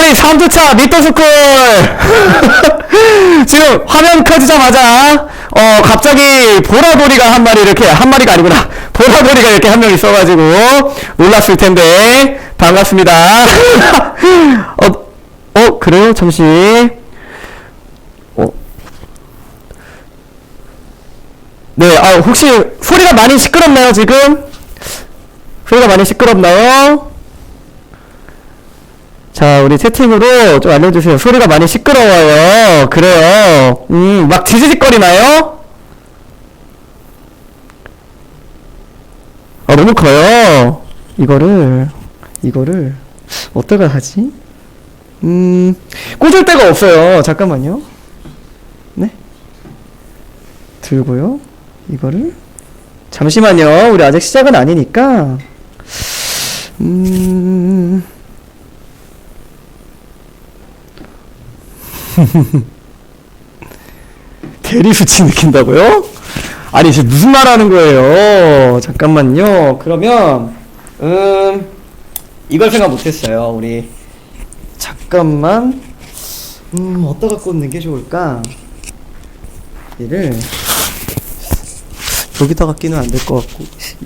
저희 3주차 미터스쿨 지금 화면 켜지자마자 갑자기 보라돌이가 한 마리 이렇게 한 마리가 아니구나 보라돌이가 이렇게 한 명 있어가지고 놀랐을 텐데 반갑습니다. 그래요? 잠시 네, 혹시 소리가 많이 시끄럽나요 지금? 소리가 많이 시끄럽나요? 자, 우리 채팅으로 좀 알려주세요. 소리가 많이 시끄러워요. 그래요. 막 지지직거리나요? 너무 커요. 이거를 어떻게 하지? 꽂을 데가 없어요. 잠깐만요. 네? 들고요. 이거를 잠시만요. 우리 아직 시작은 아니니까 대리수치 느낀다고요? 아니 지금 무슨 말 하는 거예요? 잠깐만요. 그러면 이걸 생각 못했어요. 우리 잠깐만 어디다가 꽂는 게 좋을까? 얘를 여기다가 끼면 안 될 것 같고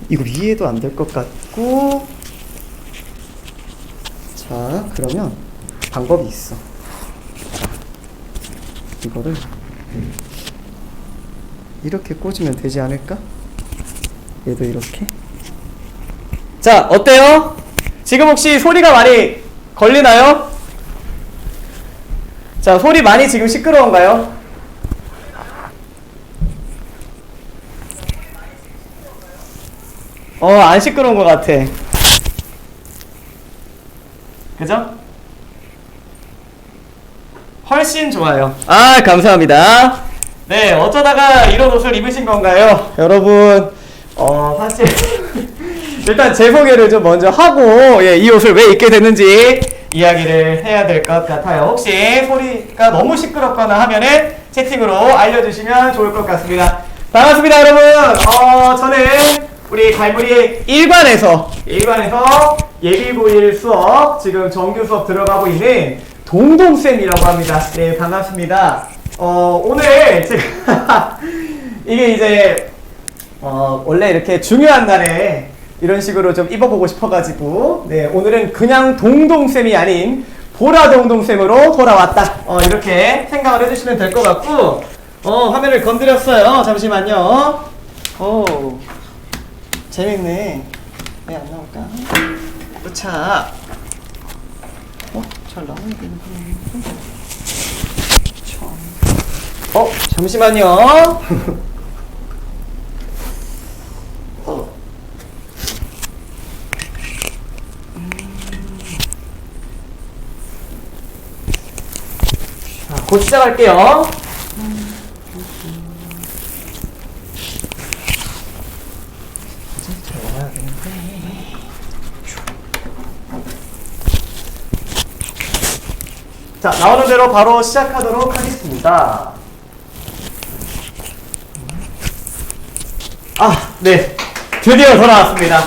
이거 위에도 안 될 것 같고 자 그러면 방법이 있어. 이거를 이렇게 꽂으면 되지 않을까? 얘도 이렇게. 자 어때요? 지금 혹시 소리가 많이 걸리나요? 자 소리 많이 지금 시끄러운가요? 안 시끄러운 것 같아. 그죠? 훨씬 좋아요. 감사합니다. 네, 어쩌다가 이런 옷을 입으신 건가요? 여러분, 사실, 일단 제 소개를 좀 먼저 하고, 이 옷을 왜 입게 됐는지 이야기를 해야 될 것 같아요. 혹시 소리가 너무 시끄럽거나 하면은 채팅으로 알려주시면 좋을 것 같습니다. 반갑습니다, 여러분. 저는 우리 갈무리 1관에서 예비고1 수업, 지금 정규 수업 들어가고 있는 동동쌤이라고 합니다. 네, 반갑습니다. 오늘 제가 이게 이제 원래 이렇게 중요한 날에 이런 식으로 좀 입어보고 싶어가지고 네, 오늘은 그냥 동동쌤이 아닌 보라동동쌤으로 돌아왔다. 이렇게 생각을 해주시면 될 것 같고 화면을 건드렸어요. 잠시만요. 재밌네. 왜 안 나올까? 자, 잘 나와야 되는데. 잠시만요. 자, 곧 시작할게요. 자, 나오는 대로 바로 시작하도록 하겠습니다. 네. 드디어 돌아왔습니다.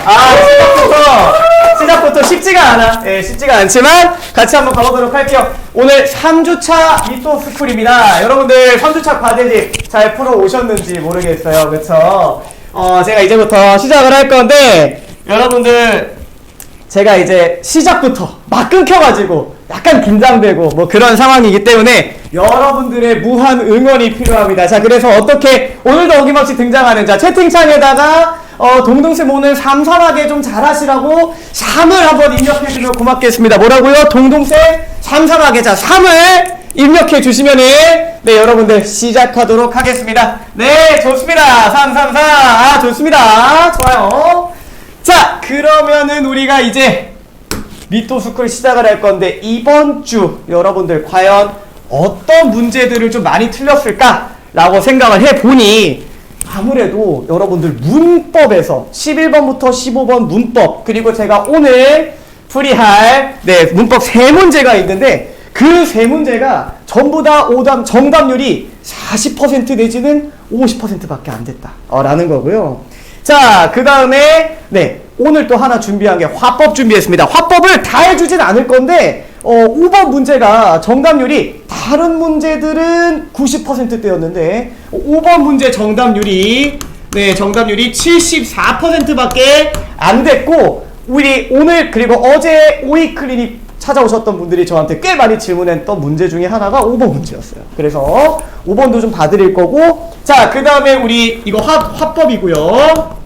시작부터 쉽지가 않아. 네, 쉽지가 않지만 같이 한번 가보도록 할게요. 오늘 3주차 미토스쿨입니다. 여러분들 3주차 과제집 잘 풀어 오셨는지 모르겠어요. 그쵸? 제가 이제부터 시작을 할 건데, 여러분들, 제가 이제 시작부터 막 끊겨가지고 약간 긴장되고 뭐 그런 상황이기 때문에 여러분들의 무한 응원이 필요합니다. 자, 그래서 어떻게 오늘도 어김없이 등장하는 자 채팅창에다가 동동쌤 오늘 삼삼하게 좀 잘하시라고 3을 한번 입력해주면 고맙겠습니다. 뭐라고요? 동동쌤 삼삼하게. 자, 3을 입력해 주시면은 네, 여러분들 시작하도록 하겠습니다. 네, 좋습니다. 334. 좋습니다. 좋아요. 자, 그러면은 우리가 이제 미토스쿨 시작을 할 건데, 이번 주 여러분들 과연 어떤 문제들을 좀 많이 틀렸을까? 라고 생각을 해보니 아무래도 여러분들 문법에서 11번부터 15번 문법, 그리고 제가 오늘 풀이할 문법 3문제가 있는데 그 3문제가 전부 다 정답률이 40% 내지는 50% 밖에 안 됐다 라는 거고요. 자, 그 다음에 오늘 또 하나 준비한 게 화법 준비했습니다. 화법을 다 해주진 않을 건데 5번 문제가 정답률이 다른 문제들은 90%대였는데 5번 문제 정답률이 74%밖에 안 됐고, 우리 오늘 그리고 어제 오이 클리닉 찾아오셨던 분들이 저한테 꽤 많이 질문했던 문제 중에 하나가 5번 문제였어요. 그래서 5번도 좀 봐드릴 거고, 자, 그 다음에 우리 이거 화법이고요.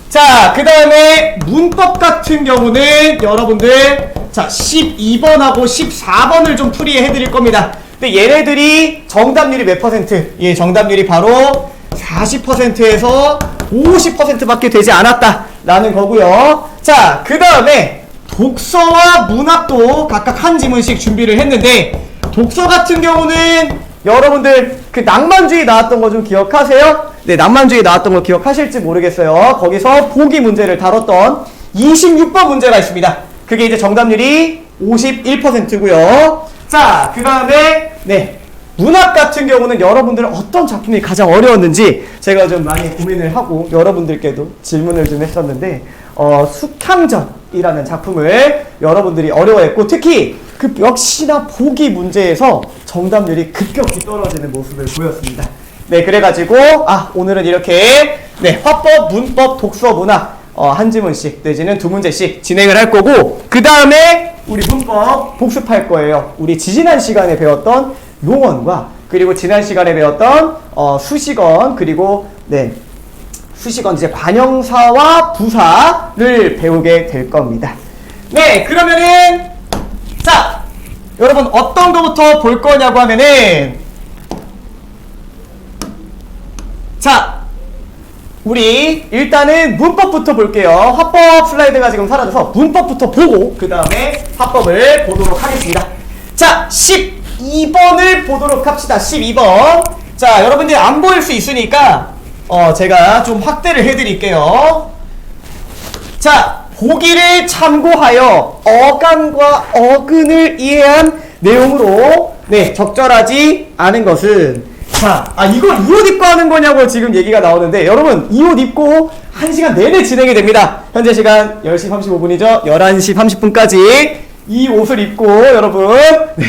자, 그 다음에 문법 같은 경우는 여러분들 자 12번하고 14번을 좀 풀이해드릴 겁니다. 근데 얘네들이 정답률이 몇 퍼센트? 예, 정답률이 바로 40%에서 50%밖에 되지 않았다라는 거고요. 자, 그 다음에 독서와 문학도 각각 한 지문씩 준비를 했는데, 독서 같은 경우는 여러분들 그 낭만주의 나왔던 거 좀 기억하세요? 네, 낭만주의 나왔던 거 기억하실지 모르겠어요. 거기서 보기 문제를 다뤘던 26번 문제가 있습니다. 그게 이제 정답률이 51%고요. 자, 그 다음에 문학 같은 경우는 여러분들은 어떤 작품이 가장 어려웠는지 제가 좀 많이 고민을 하고 여러분들께도 질문을 좀 했었는데, 숙향전이라는 작품을 여러분들이 어려워했고, 특히 그 역시나 보기 문제에서 정답률이 급격히 떨어지는 모습을 보였습니다. 네, 그래가지고 오늘은 이렇게 화법, 문법, 독서, 문학 한 지문씩 내지는 두 문제씩 진행을 할 거고, 그 다음에 우리 문법 복습할 거예요. 우리 지지난 시간에 배웠던 용언과 그리고 지난 시간에 배웠던 수식언, 그리고 수식언 이제 관형사와 부사를 배우게 될 겁니다. 네, 그러면은 자, 여러분 어떤 거부터 볼 거냐고 하면은, 자, 우리 일단은 문법부터 볼게요. 화법 슬라이드가 지금 사라져서 문법부터 보고 그 다음에 화법을 보도록 하겠습니다. 자, 12번을 보도록 합시다. 12번. 자, 여러분들 안 보일 수 있으니까 제가 좀 확대를 해드릴게요. 자, 보기를 참고하여 어간과 어근을 이해한 내용으로 적절하지 않은 것은, 자, 이걸 이 옷 입고 하는 거냐고 지금 얘기가 나오는데, 여러분 이 옷 입고 1시간 내내 진행이 됩니다. 현재 시간 10시 35분이죠. 11시 30분까지 이 옷을 입고 여러분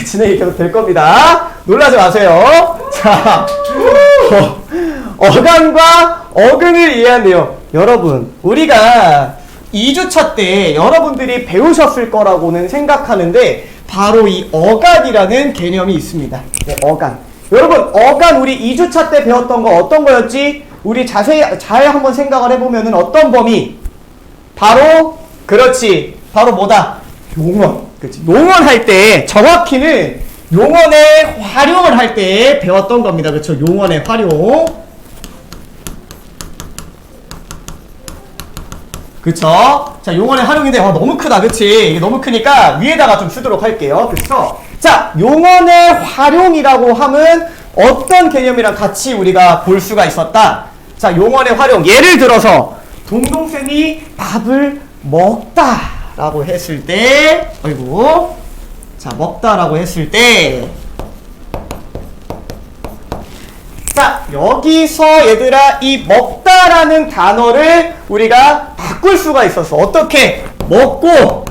진행이 계속 될 겁니다. 놀라지 마세요. 자, 어간과 어근을 이해한 내용, 여러분 우리가 2주차 때 여러분들이 배우셨을 거라고는 생각하는데 바로 이 어간이라는 개념이 있습니다. 어간. 여러분 어간 우리 2주차 때 배웠던 거 어떤 거였지? 우리 자세히 잘 한번 생각을 해보면은 어떤 범위? 바로 그렇지, 바로 뭐다? 용언. 그렇지. 용언할 때, 정확히는 용언의 활용을 할 때 배웠던 겁니다. 그렇죠? 용언의 활용. 그쵸? 자, 용언의 활용인데 너무 크다. 그치? 이게 너무 크니까 위에다가 좀 쓰도록 할게요. 그쵸? 자, 용언의 활용이라고 하면 어떤 개념이랑 같이 우리가 볼 수가 있었다? 자, 용언의 활용. 예를 들어서 동동생이 밥을 먹다 라고 했을 때, 자, 먹다라고 했을 때, 자, 여기서 얘들아 이 먹다라는 단어를 우리가 바꿀 수가 있었어. 어떻게? 먹고,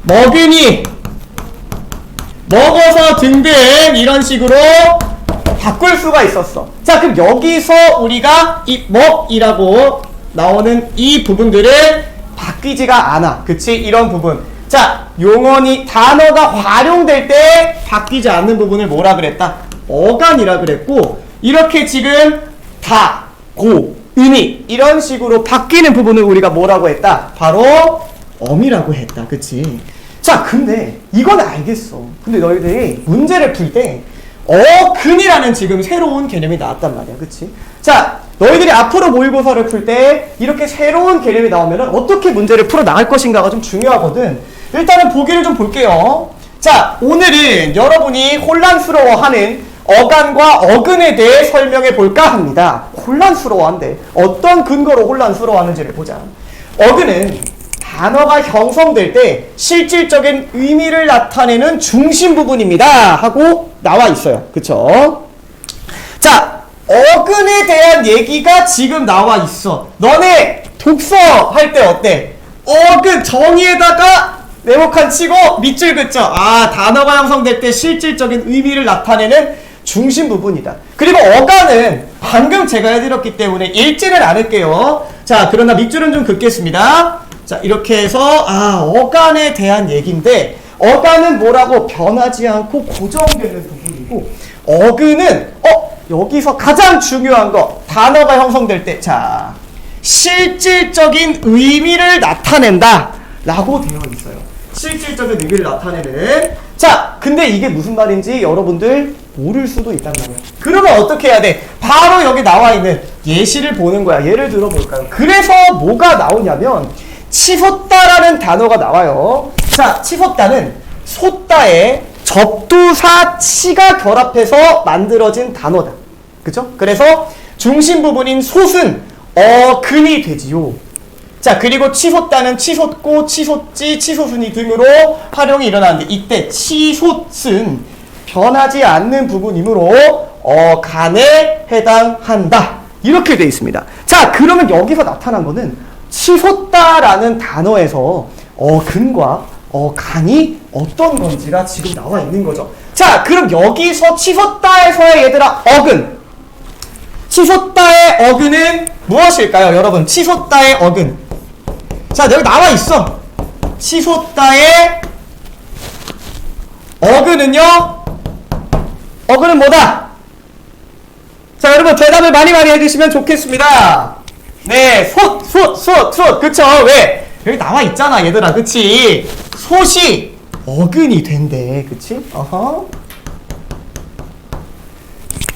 먹으니, 먹어서 등등 이런 식으로 바꿀 수가 있었어. 자, 그럼 여기서 우리가 이 먹이라고 나오는 이 부분들을 바뀌지가 않아. 그치? 이런 부분. 자, 용언이 단어가 활용될 때 바뀌지 않는 부분을 뭐라 그랬다? 어간이라 그랬고, 이렇게 지금 다, 고, 은이 이런 식으로 바뀌는 부분을 우리가 뭐라고 했다? 바로 엄이라고 했다. 그치? 자, 근데 이건 알겠어. 근데 너희들이 문제를 풀 때 어근이라는 지금 새로운 개념이 나왔단 말이야. 그치? 자, 너희들이 앞으로 모의고사를 풀 때 이렇게 새로운 개념이 나오면 어떻게 문제를 풀어 나갈 것인가가 좀 중요하거든. 일단은 보기를 좀 볼게요. 자, 오늘은 여러분이 혼란스러워하는 어간과 어근에 대해 설명해 볼까 합니다. 혼란스러워한대. 어떤 근거로 혼란스러워하는지를 보자. 어근은 단어가 형성될 때 실질적인 의미를 나타내는 중심 부분입니다 하고 나와 있어요. 그쵸? 자, 어근에 대한 얘기가 지금 나와 있어. 너네 독서 할 때 어때? 어근 정의에다가 네모칸 치고 밑줄 긋죠. 아, 단어가 형성될 때 실질적인 의미를 나타내는 중심 부분이다. 그리고 어간은 방금 제가 해드렸기 때문에 읽지는 않을게요. 자, 그러나 밑줄은 좀 긋겠습니다. 자, 이렇게 해서 어간에 대한 얘기인데, 어간은 뭐라고? 변하지 않고 고정되는 부분이고, 어근은 여기서 가장 중요한 거, 단어가 형성될 때, 자, 실질적인 의미를 나타낸다 라고 되어 있어요. 실질적인 의미를 나타내는. 자, 근데 이게 무슨 말인지 여러분들 모를 수도 있단 말이야. 그러면 어떻게 해야 돼? 바로 여기 나와 있는 예시를 보는 거야. 예를 들어 볼까요? 그래서 뭐가 나오냐면 치솟다라는 단어가 나와요. 자, 치솟다는 솟다에 접두사 치가 결합해서 만들어진 단어다. 그죠? 그래서 중심 부분인 솟은 어근이 되지요. 자, 그리고 치솟다는 치솟고, 치솟지, 치솟은이 등으로 활용이 일어나는데, 이때 치솟은 변하지 않는 부분이므로 어간에 해당한다. 이렇게 되어 있습니다. 자, 그러면 여기서 나타난 거는 치솟다라는 단어에서 어근과 어간이 어떤 건지가 지금 나와 있는 거죠. 자, 그럼 여기서 치솟다에서의 얘들아 어근. 치솟다의 어근은 무엇일까요? 여러분, 치솟다의 어근. 자, 여기 나와 있어. 치솟다의 어근은요? 어근은 뭐다? 자, 여러분 대답을 많이 해주시면 좋겠습니다. 네, 솟. 그쵸? 왜? 여기 나와 있잖아, 얘들아. 그치? 솟이 어근이 된대. 그치? 어허.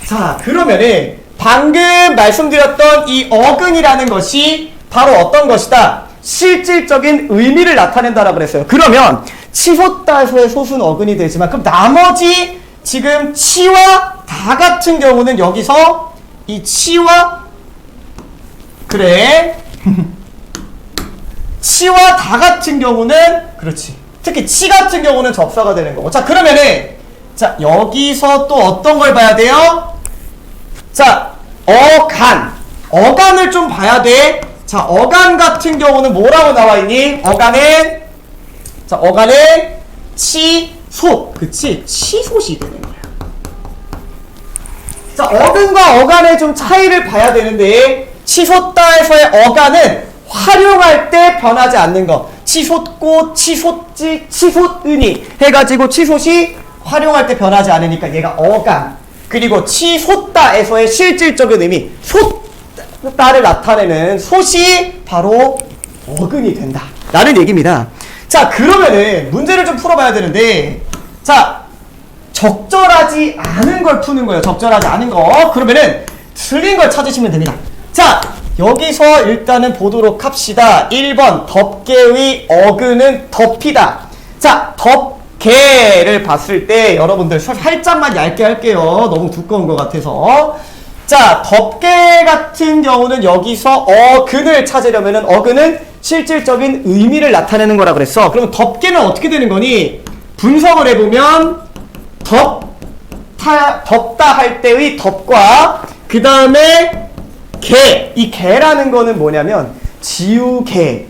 자, 그러면은 방금 말씀드렸던 이 어근이라는 것이 바로 어떤 것이다? 실질적인 의미를 나타낸다라고 그랬어요. 그러면 치솟다에서의 솟은 어근이 되지만 그럼 나머지 지금 치와 다 같은 경우는 여기서 이 치와 그래 치와 다 같은 경우는 그렇지. 특히 치 같은 경우는 접사가 되는 거고. 자, 그러면은 자, 여기서 또 어떤 걸 봐야 돼요? 자, 어간을 좀 봐야 돼. 자, 어간 같은 경우는 뭐라고 나와 있니? 어간은 치솟. 그치? 치솟이 되는 거야. 자, 어근과 어간의 좀 차이를 봐야 되는데, 치솟다에서의 어간은 활용할 때 변하지 않는 거. 치솟고, 치솟지, 치솟으니 해가지고 치솟이 활용할 때 변하지 않으니까 얘가 어간. 그리고 치솟다에서의 실질적인 의미, 솟다를 나타내는 솟이 바로 어근이 된다 라는 얘기입니다. 자, 그러면은 문제를 좀 풀어봐야 되는데, 자, 적절하지 않은 걸 푸는 거예요. 적절하지 않은 거. 그러면은 틀린 걸 찾으시면 됩니다. 자, 여기서 일단은 보도록 합시다. 1번 덮개의 어근은 덮이다. 자, 덮개를 봤을 때 여러분들 살짝만 얇게 할게요. 너무 두꺼운 것 같아서. 자, 덮개 같은 경우는 여기서 어근을 찾으려면은 어근은 실질적인 의미를 나타내는 거라 그랬어. 그러면 덮개는 어떻게 되는 거니? 분석을 해보면 덮다 할 때의 덮과 그 다음에 개, 이 개라는 거는 뭐냐면 지우개,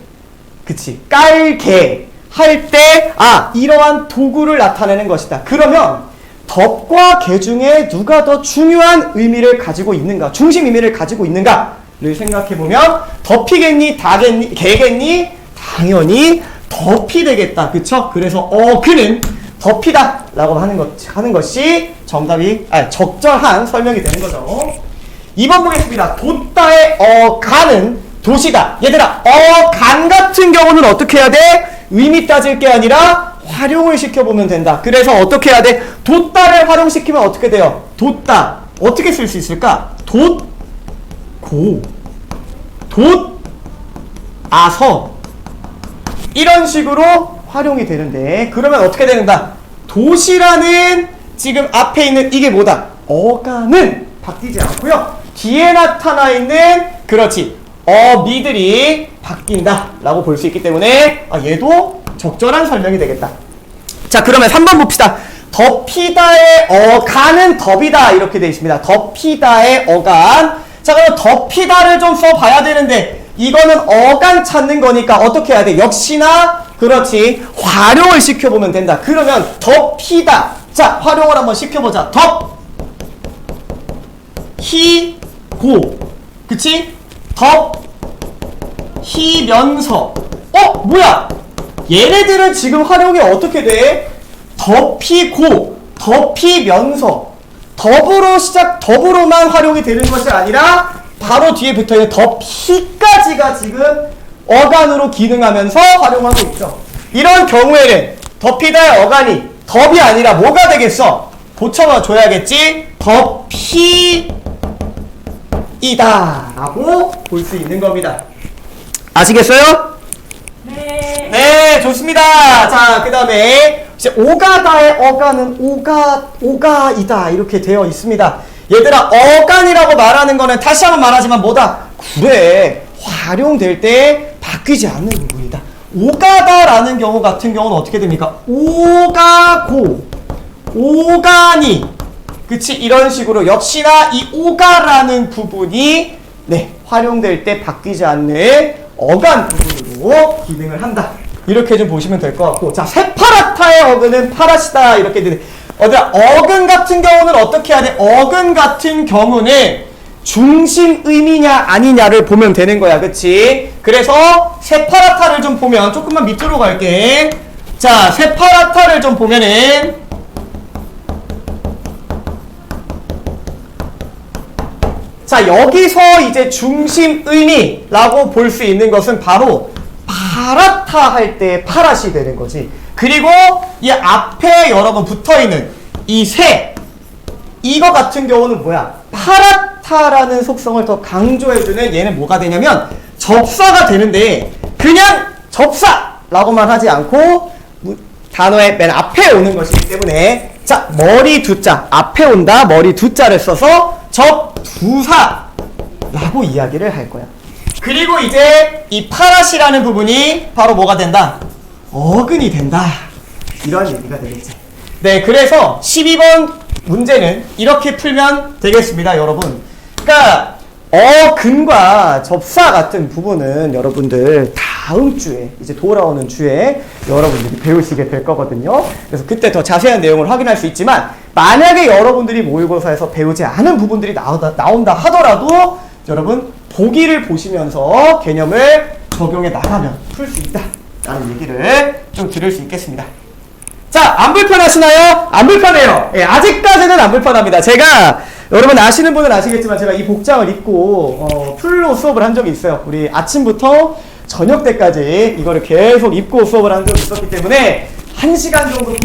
그치? 깔개 할 때 이러한 도구를 나타내는 것이다. 그러면 덮과 개 중에 누가 더 중요한 의미를 가지고 있는가, 중심 의미를 가지고 있는가를 생각해보면 덮이겠니? 다겠니? 개겠니? 당연히 덮이 되겠다. 그쵸? 그래서 그는 덮이다 라고 하는 것이 정답이, 적절한 설명이 되는 거죠. 2번 보겠습니다. 돛다의 어간은 도시다. 얘들아, 어간 같은 경우는 어떻게 해야 돼? 의미 따질 게 아니라 활용을 시켜보면 된다. 그래서 어떻게 해야 돼? 돛다를 활용시키면 어떻게 돼요? 돛다. 어떻게 쓸 수 있을까? 돛고, 돛아서 이런 식으로 활용이 되는데, 그러면 어떻게 되는가? 돛이라는 지금 앞에 있는 이게 뭐다? 어간은 바뀌지 않고요. 뒤에 나타나 있는 그렇지 어미들이 바뀐다 라고 볼 수 있기 때문에 얘도 적절한 설명이 되겠다. 자, 그러면 3번 봅시다. 덮이다의 어간은 덮이다 이렇게 되어 있습니다. 덮이다의 어간. 자, 그럼 덮이다를 좀 써봐야 되는데 이거는 어간 찾는 거니까 어떻게 해야 돼? 역시나 그렇지. 활용을 시켜보면 된다. 그러면 덮이다. 자, 활용을 한번 시켜보자. 덮히고 그치? 덮히면서 뭐야? 얘네들은 지금 활용이 어떻게 돼? 덮이고 덮이면서 더불어만 활용이 되는 것이 아니라 바로 뒤에 붙어있는 덮이까지가 지금 어간으로 기능하면서 활용하고 있죠. 이런 경우에는 덮이다의 어간이 덮이 아니라 뭐가 되겠어? 붙여줘야겠지? 덮이이다 라고 볼 수 있는 겁니다. 아시겠어요? 네. 네, 좋습니다. 자, 그 다음에 이제 오가다의 어간은 오가이다 이렇게 되어 있습니다. 얘들아, 어간이라고 말하는 거는 다시 한번 말하지만 뭐다? 그래, 활용될 때 바뀌지 않는 부분이다. 오가다라는 경우 같은 경우는 어떻게 됩니까? 오가고, 오가니, 그치? 이런 식으로 역시나 이 오가라는 부분이 네, 활용될 때 바뀌지 않는 어간 부분으로 기능을 한다. 이렇게 좀 보시면 될 것 같고, 자, 세파라타의 어근은 파라시다 이렇게 되는. 어근 같은 경우는 어떻게 해야 돼? 어근 같은 경우는 중심 의미냐 아니냐를 보면 되는 거야, 그치? 그래서 세파라타를 좀 보면, 조금만 밑으로 갈게. 자, 세파라타를 좀 보면은 자, 여기서 이제 중심 의미라고 볼 수 있는 것은 바로 파라타 할 때 파랏이 되는 거지. 그리고 이 앞에 여러분 붙어있는 이 새, 이거 같은 경우는 뭐야? 파라타라는 속성을 더 강조해주는 얘는 뭐가 되냐면 접사가 되는데, 그냥 접사라고만 하지 않고 단어의 맨 앞에 오는 것이기 때문에, 자, 머리 두자 앞에 온다. 머리 두자를 써서 접두사라고 이야기를 할 거야. 그리고 이제 이 파랏이라는 부분이 바로 뭐가 된다? 어근이 된다. 이런 얘기가 되겠지. 네, 그래서 12번 문제는 이렇게 풀면 되겠습니다, 여러분. 그러니까 어근과 접사 같은 부분은 여러분들 다음 주에, 이제 돌아오는 주에 여러분들이 배우시게 될 거거든요. 그래서 그때 더 자세한 내용을 확인할 수 있지만, 만약에 여러분들이 모의고사에서 배우지 않은 부분들이 나온다 하더라도 여러분 보기를 보시면서 개념을 적용해 나가면 풀 수 있다 라는 얘기를 좀 들을 수 있겠습니다. 자, 안 불편하시나요? 안 불편해요. 예, 아직까지는 안 불편합니다. 제가, 여러분 아시는 분은 아시겠지만 제가 이 복장을 입고 풀로 수업을 한 적이 있어요. 우리 아침부터 저녁 때까지 이거를 계속 입고 수업을 한 적이 있었기 때문에 1시간 정도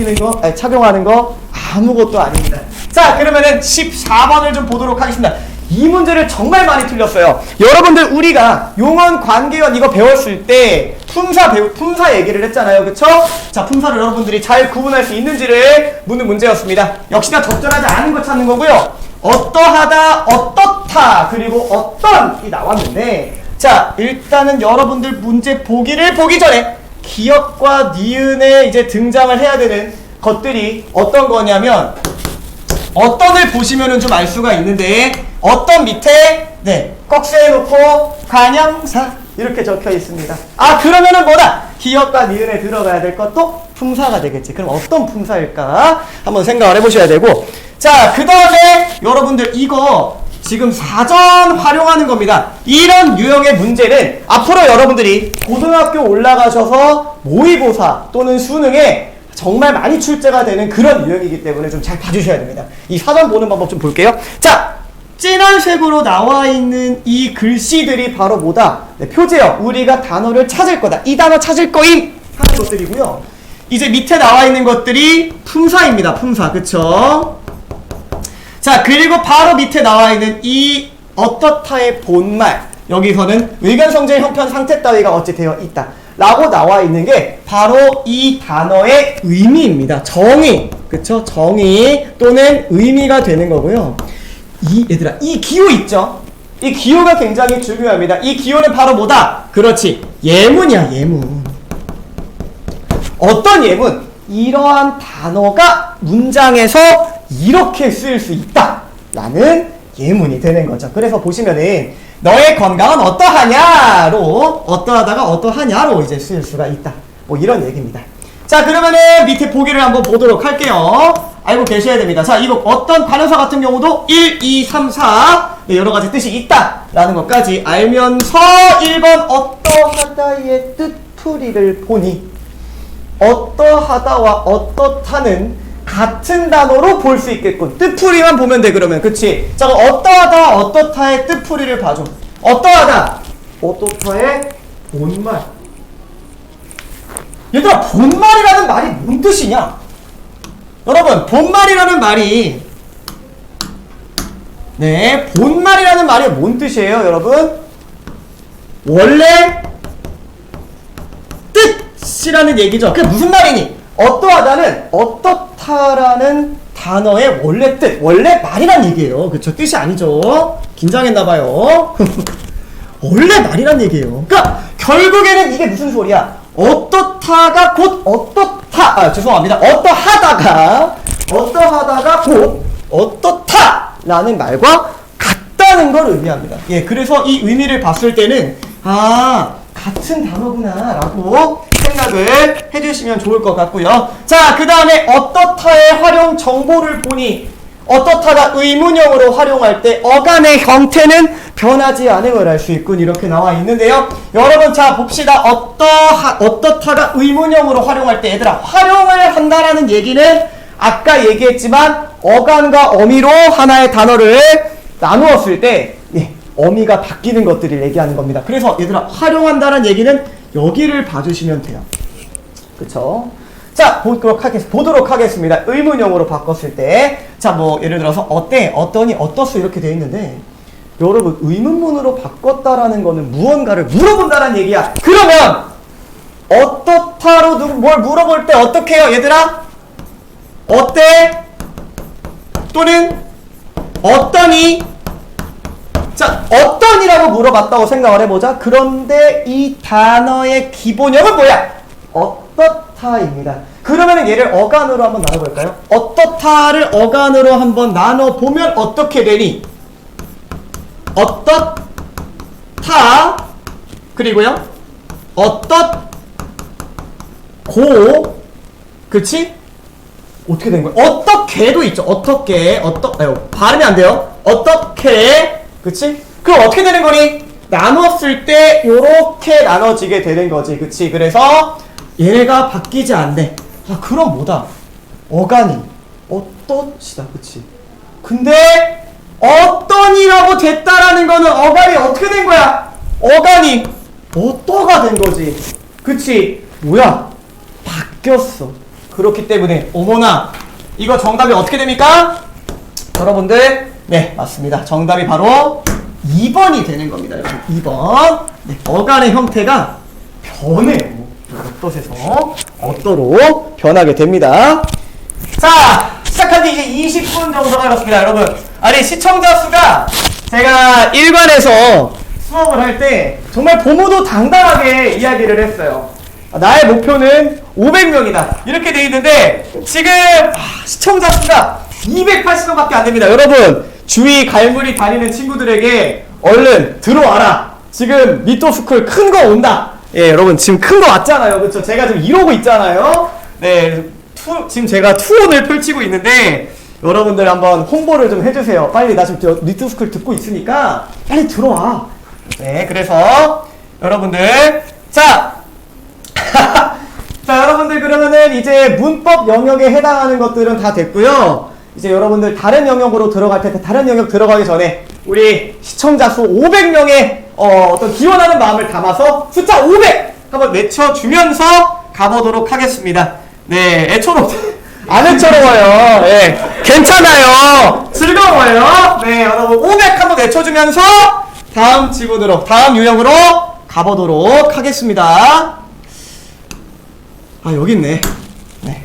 착용하는 거 아무것도 아닙니다. 자, 그러면은 14번을 좀 보도록 하겠습니다. 이 문제를 정말 많이 틀렸어요. 여러분들, 우리가 용언, 관계원 이거 배웠을 때 품사 얘기를 했잖아요. 그쵸? 자, 품사를 여러분들이 잘 구분할 수 있는지를 묻는 문제였습니다. 역시나 적절하지 않은 거 찾는 거고요. 어떠하다, 어떻다, 그리고 어떤이 나왔는데, 자, 일단은 여러분들 문제 보기를 보기 전에 기역과 니은에 이제 등장을 해야 되는 것들이 어떤 거냐면, 어떤을 보시면은 좀 알 수가 있는데, 어떤 밑에 네, 꺽쇠해놓고 관형사 이렇게 적혀 있습니다. 아, 그러면은 뭐다? 기역과 니은에 들어가야 될 것도 품사가 되겠지. 그럼 어떤 품사일까? 한번 생각을 해보셔야 되고, 자, 그 다음에 여러분들 이거 지금 사전 활용하는 겁니다. 이런 유형의 문제는 앞으로 여러분들이 고등학교 올라가셔서 모의고사 또는 수능에 정말 많이 출제가 되는 그런 유형이기 때문에 좀 잘 봐주셔야 됩니다. 이 사전 보는 방법 좀 볼게요. 자, 진한 색으로 나와 있는 이 글씨들이 바로 뭐다? 네, 표제어. 우리가 단어를 찾을 거다. 이 단어 찾을 거임! 하는 것들이고요. 이제 밑에 나와 있는 것들이 품사입니다. 품사. 그쵸? 자, 그리고 바로 밑에 나와 있는 이 어떻다의 본말. 여기서는 의견성질 형편 상태 따위가 어찌 되어 있다 라고 나와 있는 게 바로 이 단어의 의미입니다. 정의. 그쵸? 정의 또는 의미가 되는 거고요. 얘들아, 이 기호 있죠? 이 기호가 굉장히 중요합니다. 이 기호는 바로 뭐다? 그렇지, 예문이야, 예문. 어떤 예문? 이러한 단어가 문장에서 이렇게 쓰일 수 있다 라는 예문이 되는 거죠. 그래서 보시면은 너의 건강은 어떠하냐로 어떠하다가 어떠하냐로 이제 쓰일 수가 있다. 뭐 이런 얘기입니다. 자, 그러면은 밑에 보기를 한번 보도록 할게요. 알고 계셔야 됩니다. 자, 이거 어떤 단어사 같은 경우도 1, 2, 3, 4 네, 여러 가지 뜻이 있다라는 것까지 알면서 1번 어떠하다의 뜻풀이를 보니 어떠하다와 어떻다는 같은 단어로 볼 수 있겠군. 뜻풀이만 보면 돼, 그러면. 그치? 자, 그럼 어떠하다, 어떻다의 뜻풀이를 봐줘. 어떠하다, 어떻다의 본말. 얘들아, 본말이라는 말이 뭔 뜻이냐? 여러분, 본말이라는 말이 네, 본말이라는 말이 뭔 뜻이에요, 여러분? 원래 뜻이라는 얘기죠. 그게 무슨 말이니? 어떠하다는 어떻다라는 단어의 원래 뜻, 원래 말이란 얘기예요. 그쵸? 뜻이 아니죠. 긴장했나봐요. 원래 말이란 얘기예요. 그러니까 결국에는 이게 무슨 소리야? 어떻다가 곧 어떻다. 죄송합니다. 어떠하다가 곧 어떻다라는 말과 같다는 걸 의미합니다. 예, 그래서 이 의미를 봤을 때는 같은 단어구나라고 생각을 해주시면 좋을 것 같고요. 자, 그 다음에 어떻다의 활용 정보를 보니 어떻다가 의문형으로 활용할 때 어간의 형태는 변하지 않음을 알 수 있군. 이렇게 나와 있는데요. 여러분, 자 봅시다. 어떻다가 의문형으로 활용할 때 얘들아, 활용을 한다라는 얘기는 아까 얘기했지만 어간과 어미로 하나의 단어를 나누었을 때 어미가 바뀌는 것들을 얘기하는 겁니다. 그래서 얘들아, 활용한다는 얘기는 여기를 봐주시면 돼요. 그쵸? 자, 보도록 하겠습니다. 의문형으로 바꿨을 때. 자, 뭐, 예를 들어서, 어때, 어떠니, 어떻소 이렇게 되어 있는데, 여러분, 의문문으로 바꿨다라는 거는 무언가를 물어본다라는 얘기야. 그러면, 어떻다로 뭘 물어볼 때 어떻게 해요, 얘들아? 어때? 또는, 어떠니? 자, 어떠니라고 물어봤다고 생각을 해보자. 그런데 이 단어의 기본형은 뭐야? 어떻다입니다. 그러면 얘를 어간으로 한번 나눠볼까요? 어떻다를 어간으로 한번 나눠보면 어떻게 되니? 어떻다 그리고요 어떻고 그치? 어떻게 된 거야? 어떻게도 있죠. 어떻게 발음이 안 돼요. 어떻게 그치? 그럼 어떻게 되는 거니? 나눴을 때 요렇게 나눠지게 되는 거지. 그치? 그래서 얘가 바뀌지 않네. 그럼 뭐다? 어간이 어떻시다. 그치? 근데 어떠니라고 됐다라는 거는 어간이 어떻게 된 거야? 어간이 어떠가 된 거지. 그치? 뭐야? 바뀌었어. 그렇기 때문에 어머나, 이거 정답이 어떻게 됩니까? 여러분들, 네, 맞습니다. 정답이 바로 2번이 되는 겁니다. 여러분, 2번. 네, 어간의 형태가 변해요. 어떠세서 어떠로 변하게 됩니다. 자, 시작한 지 이제 20분 정도가 흘렀습니다. 여러분, 아니, 시청자 수가 제가 일반에서 수업을 할 때 정말 보모도 당당하게 이야기를 했어요. 나의 목표는 500명이다. 이렇게 돼 있는데 지금 시청자 수가 280명밖에 안 됩니다. 여러분, 주위 갈무리 다니는 친구들에게 얼른 들어와라. 지금 미토스쿨 큰 거 온다. 예, 여러분, 지금 큰 거 왔잖아요. 그렇죠? 제가 지금 이러고 있잖아요. 네, 지금 제가 투혼을 펼치고 있는데 여러분들 한번 홍보를 좀 해주세요. 빨리, 나 지금 미토스쿨 듣고 있으니까 빨리 들어와. 네, 그래서 여러분들, 자 여러분들, 그러면은 이제 문법 영역에 해당하는 것들은 다 됐고요. 이제 여러분들 다른 영역으로 들어갈 텐데, 다른 영역 들어가기 전에 우리 시청자 수 500명의 어떤 기원하는 마음을 담아서 숫자 500 한번 외쳐주면서 가보도록 하겠습니다. 네, 안 애처로워요. 네, 괜찮아요. 즐거워요. 네, 여러분 500 한번 외쳐주면서 다음 지문으로, 다음 유형으로 가보도록 하겠습니다. 여기 있네. 네.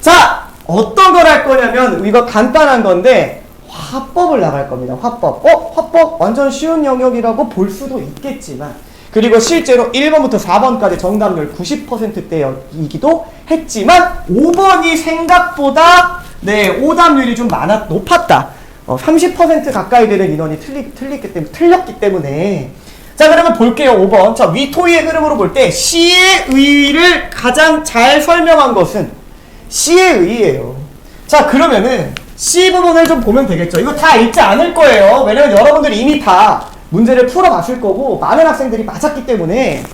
자, 어떤 걸 할 거냐면, 이거 간단한 건데, 화법을 나갈 겁니다. 화법. 화법 완전 쉬운 영역이라고 볼 수도 있겠지만, 그리고 실제로 1번부터 4번까지 정답률 90%대이기도 했지만, 5번이 생각보다, 네, 오답률이 좀 높았다. 30% 가까이 되는 인원이 틀렸기 때문에. 자, 그러면 볼게요. 5번. 자, 위토이의 흐름으로 볼 때 C의 의의를 가장 잘 설명한 것은 C의 의의예요. 자, 그러면은 C 부분을 좀 보면 되겠죠. 이거 다 읽지 않을 거예요. 왜냐면 여러분들이 이미 다 문제를 풀어봤을 거고 많은 학생들이 맞았기 때문에.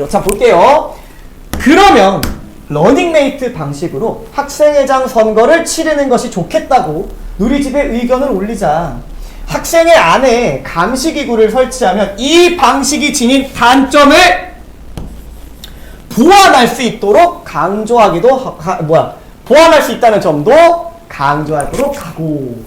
자, 볼게요. 그러면 러닝메이트 방식으로 학생회장 선거를 치르는 것이 좋겠다고 누리집에 의견을 올리자 학생회 안에 감시기구를 설치하면 이 방식이 지닌 단점을 보완할 수 있도록 보완할 수 있다는 점도 강조하도록 하고.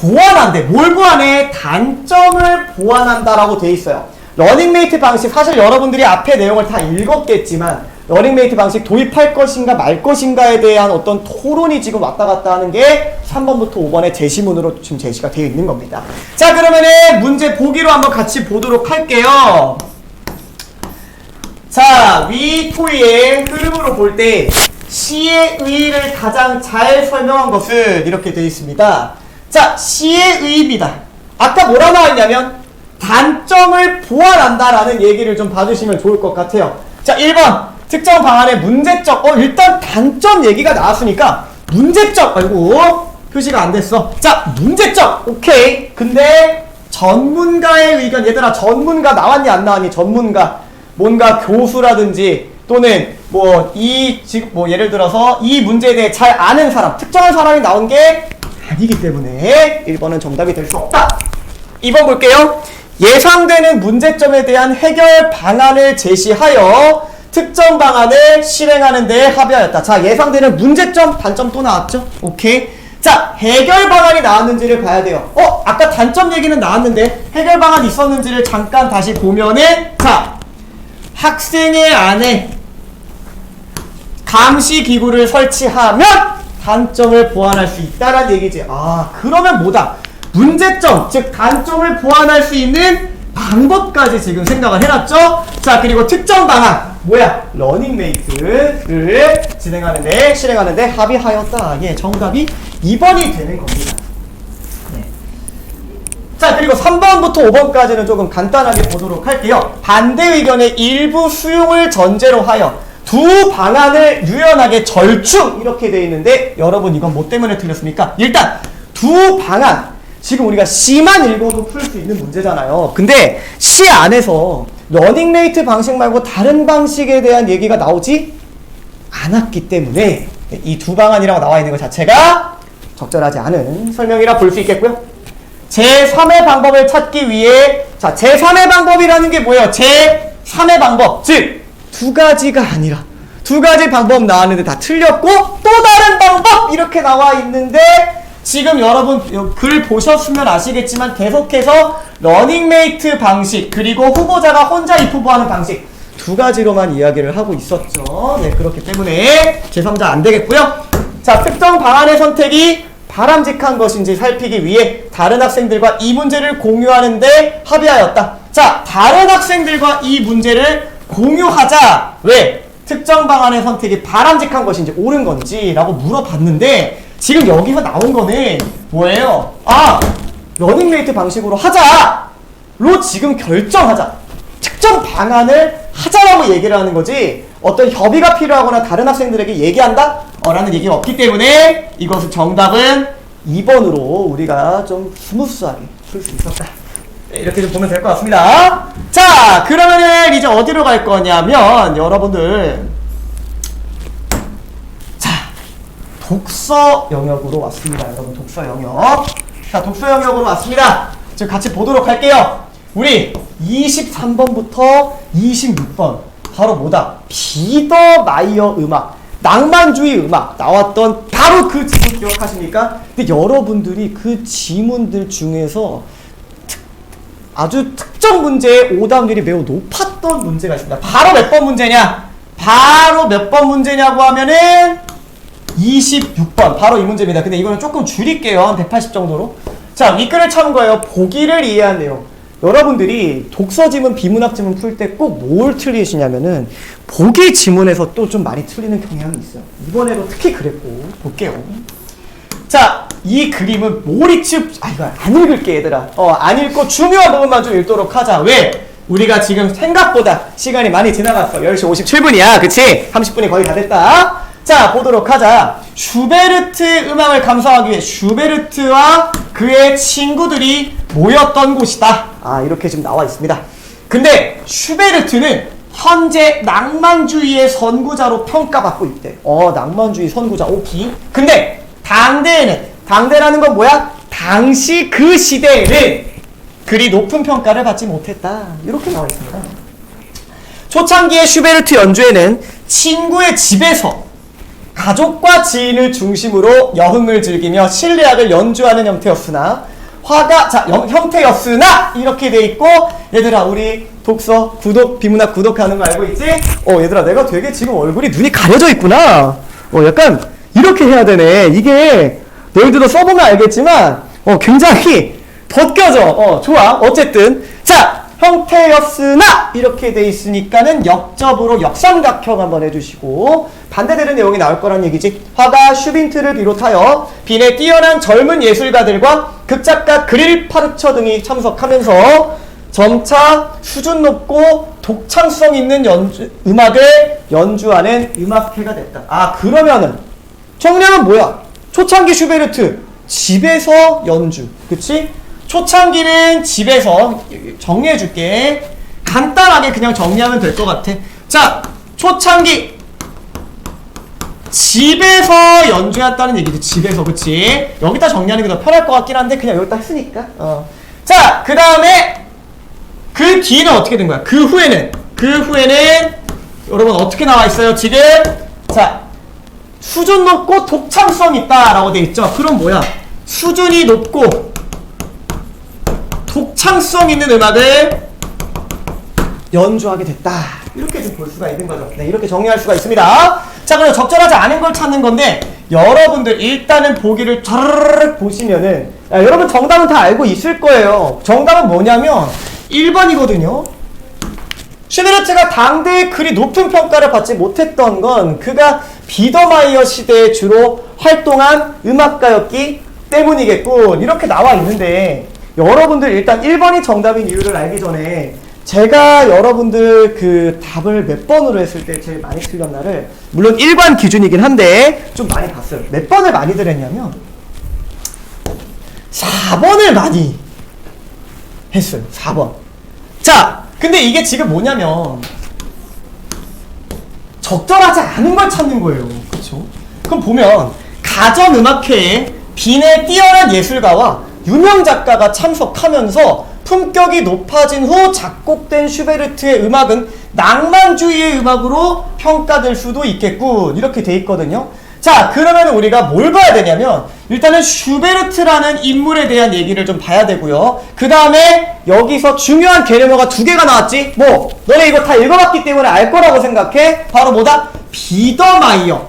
보완한대. 뭘 보완해? 단점을 보완한다라고 돼 있어요. 러닝메이트 방식, 사실 여러분들이 앞에 내용을 다 읽었겠지만 러닝메이트 방식 도입할 것인가 말 것인가에 대한 어떤 토론이 지금 왔다 갔다 하는 게 3번부터 5번의 제시문으로 지금 제시가 되어 있는 겁니다. 자, 그러면은 문제 보기로 한번 같이 보도록 할게요. 자, 위토이의 흐름으로 볼 때 C의 의의를 가장 잘 설명한 것은 이렇게 되어 있습니다. 자, C의 의의입니다. 아까 뭐라 나와있냐면 단점을 보완한다라는 얘기를 좀 봐주시면 좋을 것 같아요. 자, 1번 특정 방안의 문제점. 일단 단점 얘기가 나왔으니까 문제점. 아이고, 표시가 안 됐어. 자, 문제점. 오케이. 근데 전문가의 의견. 얘들아, 전문가 나왔니 안 나왔니? 전문가. 뭔가 교수라든지 또는 예를 들어서 이 문제에 대해 잘 아는 사람, 특정한 사람이 나온 게 아니기 때문에 1번은 정답이 될 수 없다. 2번 볼게요. 예상되는 문제점에 대한 해결 방안을 제시하여 특정 방안을 실행하는 데 합의하였다. 자, 예상되는 문제점, 단점 또 나왔죠? 오케이. 자, 해결 방안이 나왔는지를 봐야 돼요. 아까 단점 얘기는 나왔는데 해결 방안이 있었는지를 잠깐 다시 보면은, 자, 학생회 안에 감시기구를 설치하면 단점을 보완할 수 있다라는 얘기지. 그러면 뭐다? 문제점, 즉 단점을 보완할 수 있는 방법까지 지금 생각을 해놨죠? 자, 그리고 특정 방안, 러닝메이트를 실행하는데 합의하였다. 예, 정답이 2번이 되는 겁니다. 네. 자, 그리고 3번부터 5번까지는 조금 간단하게 보도록 할게요. 반대 의견의 일부 수용을 전제로 하여 두 방안을 유연하게 절충, 이렇게 되어 있는데 여러분 이건 뭐 때문에 틀렸습니까? 일단 두 방안, 지금 우리가 C만 읽어도 풀 수 있는 문제잖아요. 근데 C 안에서 러닝메이트 방식 말고 다른 방식에 대한 얘기가 나오지 않았기 때문에 이 두 방안이라고 나와 있는 것 자체가 적절하지 않은 설명이라 볼 수 있겠고요. 제3의 방법을 찾기 위해, 자, 제3의 방법이라는 게 뭐예요? 제3의 방법, 즉 두 가지가 아니라 두 가지 방법 나왔는데 다 틀렸고 또 다른 방법 이렇게 나와 있는데, 지금 여러분 글 보셨으면 아시겠지만 계속해서 러닝메이트 방식 그리고 후보자가 혼자 입후보하는 방식 두 가지로만 이야기를 하고 있었죠. 네, 그렇기 때문에 제3자 안 되겠고요. 자, 특정 방안의 선택이 바람직한 것인지 살피기 위해 다른 학생들과 이 문제를 공유하는데 합의하였다. 자, 다른 학생들과 이 문제를 공유하자. 왜? 특정 방안의 선택이 바람직한 것인지 옳은 건지 라고 물어봤는데 지금 여기서 나온 거는 뭐예요? 러닝메이트 방식으로 하자로 지금 결정하자. 특정 방안을 하자라고 얘기를 하는 거지 어떤 협의가 필요하거나 다른 학생들에게 얘기한다? 라는 얘기가 없기 때문에 이것은 정답은 2번으로 우리가 좀 스무스하게 풀 수 있었다. 네, 이렇게 좀 보면 될 것 같습니다. 자, 그러면은 이제 어디로 갈 거냐면 여러분들, 자, 독서 영역으로 왔습니다. 여러분, 독서 영역. 자, 독서 영역으로 왔습니다. 지금 같이 보도록 할게요. 우리 23번부터 26번 바로 뭐다? 비더마이어 음악, 낭만주의 음악 나왔던 바로 그 지문 기억하십니까? 근데 여러분들이 그 지문들 중에서 아주 특정 문제의 오답률이 매우 높았던 문제가 있습니다. 바로 몇 번 문제냐? 바로 몇 번 문제냐고 하면은 26번. 바로 이 문제입니다. 근데 이거는 조금 줄일게요. 한 180 정도로. 자, 윗글을 참고해요. 보기를 이해한 내용. 여러분들이 독서 지문, 비문학 지문 풀 때 꼭 뭘 틀리시냐면은 보기 지문에서 또 좀 많이 틀리는 경향이 있어요. 이번에도 특히 그랬고, 볼게요. 자, 이 그림은 몰입집, 이거 안 읽을게, 얘들아. 안 읽고 중요한 부분만 좀 읽도록 하자. 왜? 우리가 지금 생각보다 시간이 많이 지나갔어. 10시 57분이야. 그치? 30분이 거의 다 됐다. 자, 보도록 하자. 슈베르트 음악을 감상하기 위해 슈베르트와 그의 친구들이 모였던 곳이다. 이렇게 지금 나와 있습니다. 근데 슈베르트는 현재 낭만주의의 선구자로 평가받고 있대. 낭만주의 선구자. 오케이. 근데 당대라는 건 뭐야? 당시 그 시대에는 그리 높은 평가를 받지 못했다. 이렇게 나와 있습니다. 초창기의 슈베르트 연주에는 친구의 집에서 가족과 지인을 중심으로 여흥을 즐기며 실내악을 연주하는 형태였으나 형태였으나 이렇게 돼 있고, 얘들아 우리 독서 구독 비문학 구독하는 거 알고 있지? 얘들아 내가 되게 지금 얼굴이 눈이 가려져 있구나. 약간 이렇게 해야 되네. 이게 너희들도 써보면 알겠지만 굉장히 벗겨져. 좋아. 어쨌든 자, 형태였으나 이렇게 돼 있으니까는 역접으로 역삼각형 한번 해주시고, 반대되는 내용이 나올 거란 얘기지. 화가 슈빈트를 비롯하여 빈의 뛰어난 젊은 예술가들과 극작가 그릴 파르처 등이 참석하면서 점차 수준 높고 독창성 있는 음악을 연주하는 음악회가 됐다. 그러면은 정량은 뭐야? 초창기 슈베르트 집에서 연주, 그치? 초창기는 집에서 정리해줄게. 간단하게 그냥 정리하면 될 것 같아. 자, 초창기 집에서 연주했다는 얘기지. 집에서, 그치? 여기다 정리하는 게 더 편할 것 같긴 한데 그냥 여기다 했으니까. 자, 그 다음에 그 뒤는 어떻게 된 거야? 그 후에는 여러분 어떻게 나와 있어요? 지금 자, 수준 높고 독창성 있다 라고 돼 있죠. 그럼 뭐야? 수준이 높고 독창성 있는 음악을 연주하게 됐다. 이렇게 좀 볼 수가 있는 거죠. 네, 이렇게 정리할 수가 있습니다. 자, 그럼 적절하지 않은 걸 찾는 건데, 여러분들 일단은 보기를 촤르르 보시면은, 여러분 정답은 다 알고 있을 거예요. 정답은 뭐냐면 1번이거든요. 슈베르트가 당대에 그리 높은 평가를 받지 못했던 건 그가 비더마이어 시대에 주로 활동한 음악가였기 때문이겠군. 이렇게 나와 있는데, 여러분들 일단 1번이 정답인 이유를 알기 전에 제가 여러분들 그 답을 몇 번으로 했을 때 제일 많이 틀렸나를, 물론 일관 기준이긴 한데 좀 많이 봤어요. 몇 번을 많이들 했냐면 4번을 많이 했어요. 4번. 자, 근데 이게 지금 뭐냐면 적절하지 않은 걸 찾는 거예요. 그렇죠? 그럼 보면 가전음악회에 빈의 뛰어난 예술가와 유명 작가가 참석하면서 품격이 높아진 후 작곡된 슈베르트의 음악은 낭만주의의 음악으로 평가될 수도 있겠군. 이렇게 돼 있거든요. 자, 그러면 우리가 뭘 봐야 되냐면 일단은 슈베르트라는 인물에 대한 얘기를 좀 봐야 되고요. 그 다음에 여기서 중요한 개념어가 2개가 나왔지? 너네 이거 다 읽어봤기 때문에 알 거라고 생각해. 바로 뭐다? 비더마이어와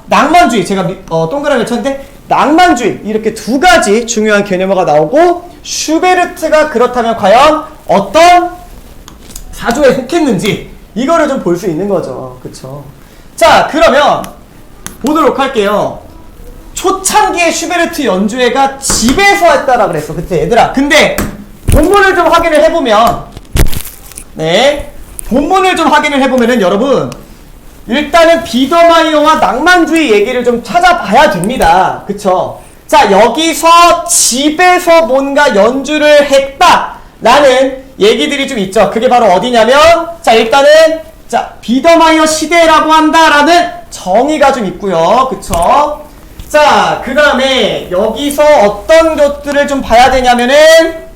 낭만주의. 제가 동그라미 쳤는데 낭만주의, 이렇게 2가지 중요한 개념어가 나오고, 슈베르트가 그렇다면 과연 어떤 사조에 속했는지 이거를 좀 볼 수 있는 거죠. 그쵸? 자, 그러면 보도록 할게요. 초창기의 슈베르트 연주회가 집에서 했다라 그랬어. 그치 얘들아? 근데 본문을 좀 확인을 해보면, 본문을 좀 확인을 해보면은 여러분 일단은 비더마이어와 낭만주의 얘기를 좀 찾아봐야 됩니다. 그쵸? 자, 여기서 집에서 뭔가 연주를 했다라는 얘기들이 좀 있죠. 그게 바로 어디냐면, 자, 일단은, 자, 비더마이어 시대라고 한다라는 정의가 좀 있고요. 그쵸? 자, 그 다음에 여기서 어떤 것들을 좀 봐야 되냐면은,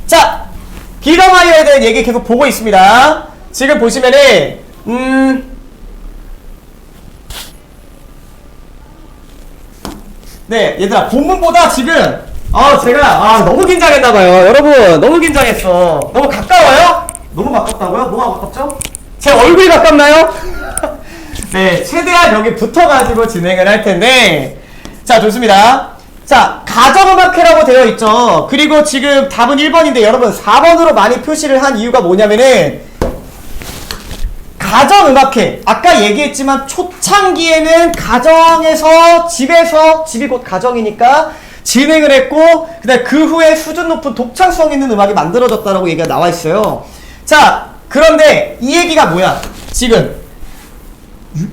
자, 비더마이어에 대한 얘기 계속 보고 있습니다. 지금 보시면은 네, 얘들아, 본문보다 지금 제가 너무 긴장했나봐요. 여러분 너무 긴장했어. 너무 가까워요? 너무 가깝다고요? 뭐가 가깝죠? 제 얼굴이 가깝나요? 네, 최대한 여기 붙어가지고 진행을 할 텐데, 자, 좋습니다. 자, 가정음악회라고 되어 있죠. 그리고 지금 답은 1번인데 여러분 4번으로 많이 표시를 한 이유가 뭐냐면은 가정음악회. 아까 얘기했지만 초창기에는 가정에서 집이 곧 가정이니까 진행을 했고 그다음에 그 후에 수준 높은 독창성 있는 음악이 만들어졌다라고 얘기가 나와 있어요. 자, 그런데 이 얘기가 뭐야? 지금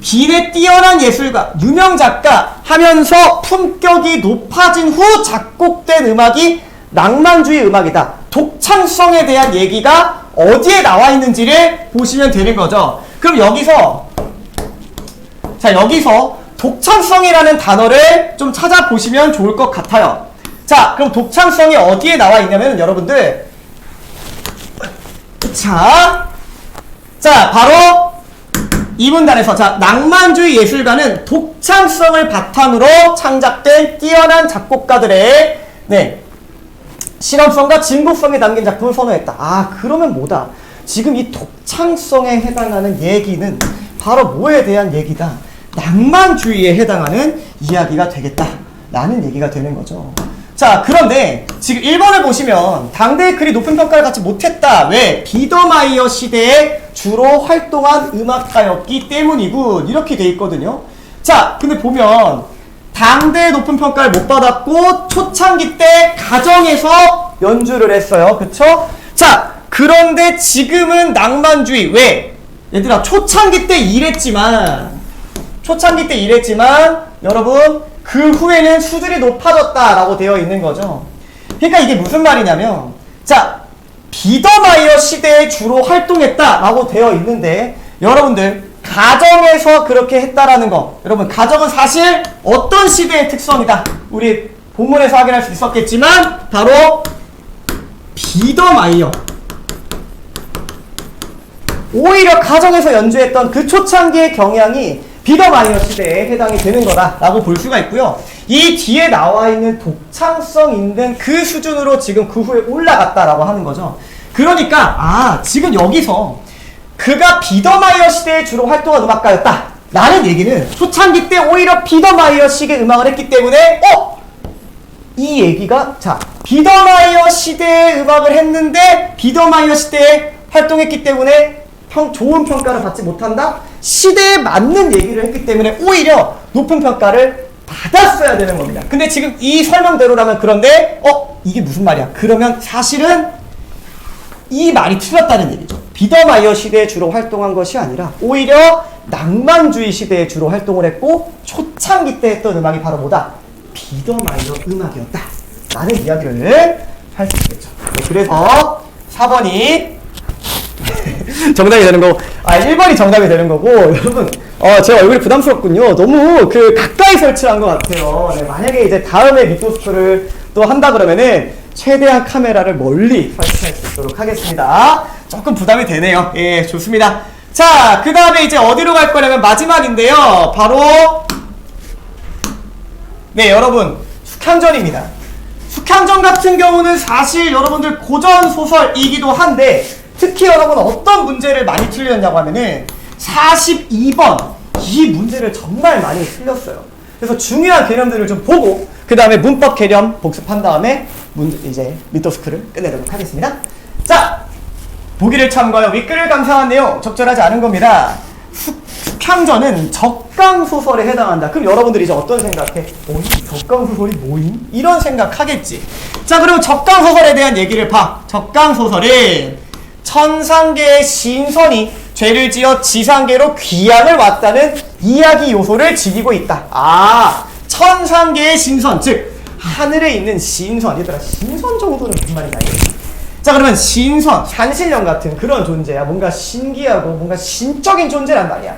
기내 뛰어난 예술가, 유명 작가 하면서 품격이 높아진 후 작곡된 음악이 낭만주의 음악이다. 독창성에 대한 얘기가 어디에 나와 있는지를 보시면 되는 거죠. 그럼 여기서 독창성이라는 단어를 좀 찾아보시면 좋을 것 같아요. 자, 그럼 독창성이 어디에 나와 있냐면 여러분들 자 바로 이 문단에서 낭만주의 예술가는 독창성을 바탕으로 창작된 뛰어난 작곡가들의 실험성과 진보성이 담긴 작품을 선호했다. 아, 그러면 뭐다? 지금 이 독창성에 해당하는 얘기는 바로 뭐에 대한 얘기다? 낭만주의에 해당하는 이야기가 되겠다 라는 얘기가 되는 거죠. 자, 그런데 지금 1번을 보시면 당대의 글이 높은 평가를 받지 못했다. 왜? 비더마이어 시대에 주로 활동한 음악가였기 때문이군. 이렇게 돼 있거든요. 자, 근데 보면 당대의 높은 평가를 못 받았고 초창기 때 가정에서 연주를 했어요. 그쵸? 자, 그런데 지금은 낭만주의. 왜? 얘들아, 초창기 때 일했지만 여러분 그 후에는 수준이 높아졌다라고 되어 있는 거죠. 그러니까 이게 무슨 말이냐면 자, 비더마이어 시대에 주로 활동했다라고 되어 있는데 여러분들 가정에서 그렇게 했다라는 거, 여러분 가정은 사실 어떤 시대의 특성이다. 우리 본문에서 확인할 수 있었겠지만 바로 비더마이어, 오히려 가정에서 연주했던 그 초창기의 경향이 비더마이어 시대에 해당이 되는 거다라고 볼 수가 있고요. 이 뒤에 나와 있는 독창성 있는 그 수준으로 지금 그 후에 올라갔다라고 하는 거죠. 그러니까 지금 여기서 그가 비더마이어 시대에 주로 활동한 음악가였다 라는 얘기는 초창기 때 오히려 비더마이어 식의 음악을 했기 때문에 이 얘기가 비더마이어 시대의 음악을 했는데 비더마이어 시대에 활동했기 때문에 좋은 평가를 받지 못한다? 시대에 맞는 얘기를 했기 때문에 오히려 높은 평가를 받았어야 되는 겁니다. 근데 지금 이 설명대로라면 그런데 이게 무슨 말이야? 그러면 사실은 이 말이 틀렸다는 얘기죠. 비더마이어 시대에 주로 활동한 것이 아니라 오히려 낭만주의 시대에 주로 활동을 했고 초창기 때 했던 음악이 바로 뭐다? 비더마이어 음악이었다 라는 이야기를 할 수 있겠죠. 그래서 4번이 정답이 되는 거고 1번이 정답이 되는 거고 여러분 제 얼굴이 부담스럽군요. 너무 가까이 설치한 것 같아요. 만약에 이제 다음에 미토스토를 또 한다 그러면은 최대한 카메라를 멀리 설치할 수 있도록 하겠습니다. 조금 부담이 되네요. 예, 좋습니다. 자, 그 다음에 이제 어디로 갈 거냐면 마지막인데요. 바로 여러분 숙향전입니다. 숙향전 같은 경우는 사실 여러분들 고전 소설이기도 한데 특히 여러분 어떤 문제를 많이 틀렸냐고 하면은 42번 이 문제를 정말 많이 틀렸어요. 그래서 중요한 개념들을 좀 보고 그 다음에 문법 개념 복습한 다음에 이제 미토스크를 끝내도록 하겠습니다. 자, 보기를 참고하여 윗글을 감상한 내용 적절하지 않은 겁니다. 숙향전은 적강소설에 해당한다. 그럼 여러분들이 이제 어떤 생각해? 적강소설이 뭐임? 이런 생각하겠지. 자, 그럼 적강소설에 대한 얘기를 봐. 적강소설은 천상계의 신선이 죄를 지어 지상계로 귀양을 왔다는 이야기 요소를 지니고 있다. 천상계의 신선, 즉 하늘에 있는 신선. 얘들아, 신선 정도는 무슨 말인지 알겠지? 자, 그러면 신선, 산신령 같은 그런 존재야. 뭔가 신기하고 뭔가 신적인 존재란 말이야.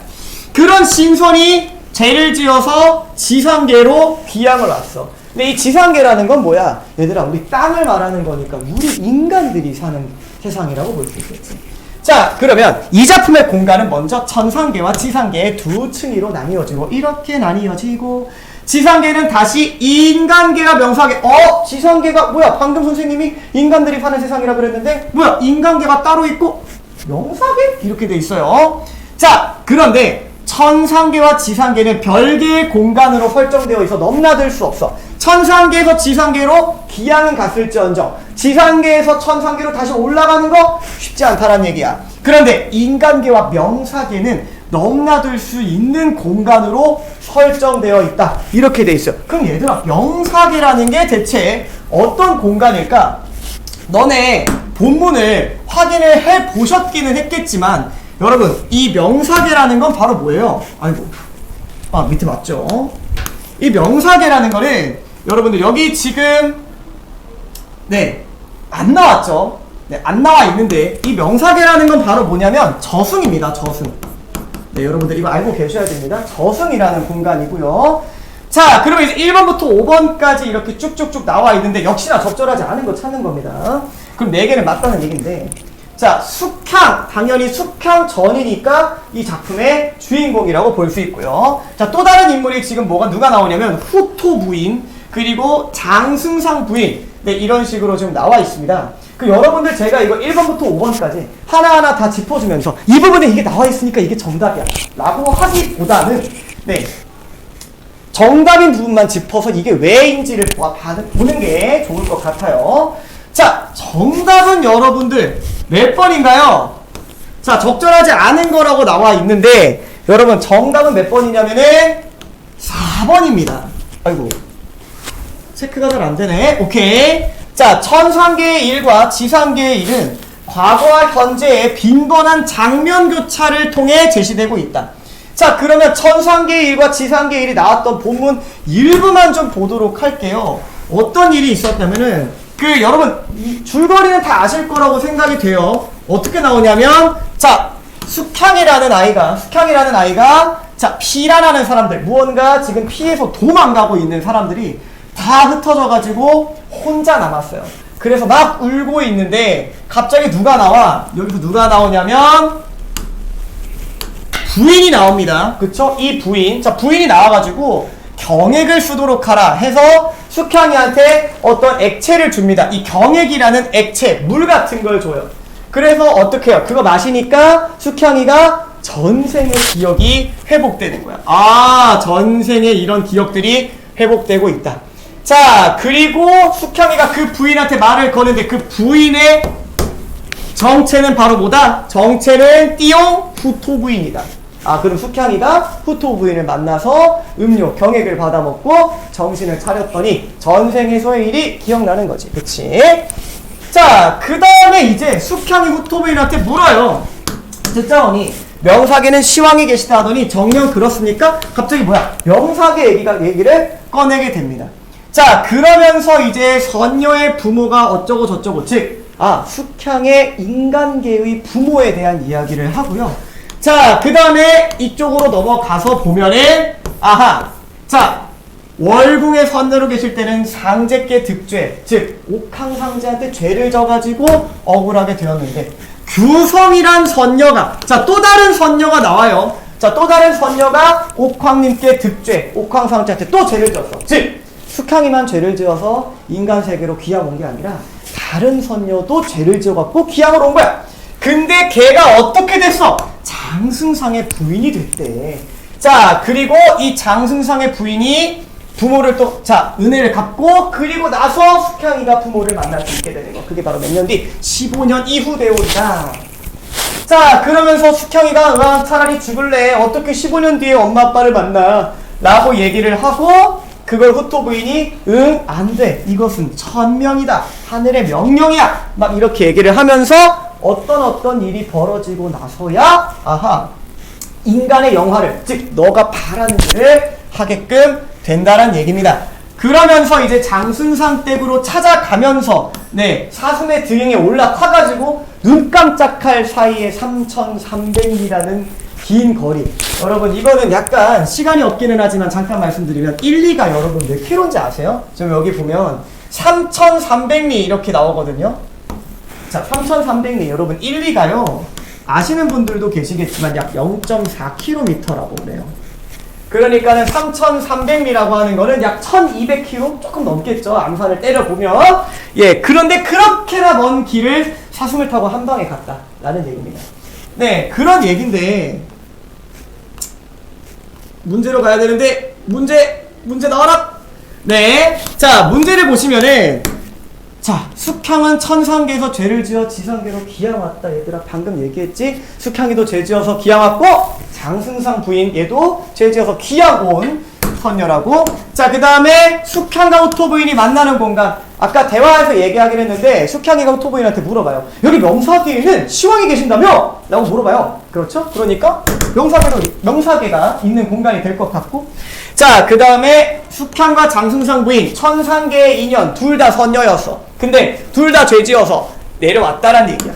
그런 신선이 죄를 지어서 지상계로 귀양을 왔어. 근데 이 지상계라는 건 뭐야? 얘들아, 우리 땅을 말하는 거니까 우리 인간들이 사는 세상이라고 볼 수 있겠지. 자, 그러면 이 작품의 공간은 먼저 천상계와 지상계의 두 층으로 나뉘어지고 이렇게 나뉘어지고 지상계는 다시 인간계가 명사계. 지상계가 뭐야? 방금 선생님이 인간들이 사는 세상이라 그랬는데 뭐야? 인간계가 따로 있고 명사계? 이렇게 돼 있어요. 자, 그런데 천상계와 지상계는 별개의 공간으로 설정되어 있어 넘나들 수 없어. 천상계에서 지상계로 기양은 갔을지언정 지상계에서 천상계로 다시 올라가는 거 쉽지 않다는 얘기야. 그런데 인간계와 명사계는 넘나들 수 있는 공간으로 설정되어 있다. 이렇게 돼 있어요. 그럼 얘들아, 명사계라는 게 대체 어떤 공간일까? 너네 본문을 확인을 해보셨기는 했겠지만 여러분, 이 명사계라는 건 바로 뭐예요? 아이고, 밑에 맞죠? 이 명사계라는 거는 여러분들 여기 지금 안 나왔죠? 안 나와 있는데 이 명사계라는 건 바로 뭐냐면 저승입니다. 저승. 여러분들 이거 알고 계셔야 됩니다. 저승이라는 공간이고요. 자, 그러면 이제 1번부터 5번까지 이렇게 쭉쭉쭉 나와 있는데 역시나 적절하지 않은 거 찾는 겁니다. 그럼 4개는 맞다는 얘기인데, 자, 숙향, 당연히 숙향 전이니까 이 작품의 주인공이라고 볼 수 있고요. 자, 또 다른 인물이 지금 누가 나오냐면 후토 부인, 그리고 장승상 부인, 이런 식으로 지금 나와 있습니다. 그 여러분들 제가 이거 1번부터 5번까지 하나하나 다 짚어주면서 이 부분에 이게 나와 있으니까 이게 정답이야 라고 하기보다는 정답인 부분만 짚어서 이게 왜인지를 보는 게 좋을 것 같아요. 자, 정답은 여러분들 몇 번인가요? 자, 적절하지 않은 거라고 나와 있는데 여러분 정답은 몇 번이냐면은 4번입니다. 아이고, 체크가 잘 안 되네. 오케이. 자, 천상계의 일과 지상계의 일은 과거와 현재의 빈번한 장면 교차를 통해 제시되고 있다. 자, 그러면 천상계의 일과 지상계의 일이 나왔던 본문 일부만 좀 보도록 할게요. 어떤 일이 있었냐면은 여러분 이 줄거리는 다 아실 거라고 생각이 돼요. 어떻게 나오냐면, 자, 숙향이라는 아이가 자, 피란하는 사람들, 무언가 지금 피해서 도망가고 있는 사람들이 다 흩어져가지고 혼자 남았어요. 그래서 막 울고 있는데 갑자기 누가 나와? 여기서 누가 나오냐면 부인이 나옵니다. 그쵸? 이 부인, 자, 부인이 나와가지고 경액을 쓰도록 하라 해서 숙향이한테 어떤 액체를 줍니다. 이 경액이라는 액체, 물 같은 걸 줘요. 그래서 어떻게 해요? 그거 마시니까 숙향이가 전생의 기억이 회복되는 거야. 아, 전생의 이런 기억들이 회복되고 있다. 자, 그리고 숙향이가 그 부인한테 말을 거는데 그 부인의 정체는 바로 뭐다? 정체는 띠용 후토 부인이다. 아, 그럼 숙향이가 후토 부인을 만나서 음료, 경액을 받아먹고 정신을 차렸더니 전생에서의 일이 기억나는 거지. 그치? 자, 그 다음에 이제 숙향이 후토 부인한테 물어요. 듣자오니 명사계는 시황이 계시다 하더니 정녕 그렇습니까? 갑자기 뭐야? 명사계 얘기를 꺼내게 됩니다. 자, 그러면서 이제 선녀의 부모가 어쩌고 저쩌고, 즉, 숙향의 인간계의 부모에 대한 이야기를 하고요. 자, 그 다음에 이쪽으로 넘어가서 보면은, 자, 월궁의 선녀로 계실 때는 상제께 득죄, 즉, 옥황상제한테 죄를 져가지고 억울하게 되었는데, 규성이란 선녀가, 자, 또 다른 선녀가 나와요. 자, 또 다른 선녀가 옥황님께 득죄, 옥황상제한테 또 죄를 졌어. 즉, 숙향이만 죄를 지어서 인간 세계로 귀양 온 게 아니라 다른 선녀도 죄를 지어갖고 귀양을 온 거야. 근데 걔가 어떻게 됐어? 장승상의 부인이 됐대. 자, 그리고 이 장승상의 부인이 부모를 은혜를 갚고, 그리고 나서 숙향이가 부모를 만날 수 있게 되는 거. 그게 바로 몇 년 뒤? 15년 이후 되오리다. 자, 그러면서 숙향이가 차라리 죽을래. 어떻게 15년 뒤에 엄마 아빠를 만나? 라고 얘기를 하고, 그걸 후토 부인이 안 돼. 이것은 천명이다. 하늘의 명령이야. 막 이렇게 얘기를 하면서 어떤 일이 벌어지고 나서야 인간의 영화를, 즉 너가 바라는 일을 하게끔 된다는 얘기입니다. 그러면서 이제 장승상 댁으로 찾아가면서 사슴의 등에 올라타가지고 눈 깜짝할 사이에 3,300리라는 긴 거리. 여러분, 이거는 약간 시간이 없기는 하지만 잠깐 말씀드리면 1, 2가 여러분 몇 킬로인지 아세요? 지금 여기 보면 3,300리 이렇게 나오거든요. 자, 3,300리 여러분 1, 2가요. 아시는 분들도 계시겠지만 약 0.4km라고 그래요. 그러니까는 3,300리라고 하는 거는 약 1,200km? 조금 넘겠죠. 암산을 때려보면. 예, 그런데 그렇게나 먼 길을 사슴을 타고 한 방에 갔다라는 얘기입니다. 네, 그런 얘기인데 문제로 가야 되는데 문제 나와라. 네. 자, 문제를 보시면은, 자, 숙향은 천상계에서 죄를 지어 지상계로 기양 왔다. 얘들아, 방금 얘기했지? 숙향이도 죄 지어서 기양 왔고, 장승상 부인 얘도 죄 지어서 기양 온 선녀라고. 자, 그 다음에 숙향과 후토 부인이 만나는 공간. 아까 대화에서 얘기하긴 했는데, 숙향이가 후토 부인한테 물어봐요. 여기 명사계에는 시왕이 계신다며? 라고 물어봐요. 그렇죠? 그러니까, 명사계가 있는 공간이 될 것 같고. 자, 그 다음에 숙향과 장승상 부인, 천상계의 인연, 둘 다 선녀였어. 근데 둘 다 죄지어서 내려왔다란 얘기야.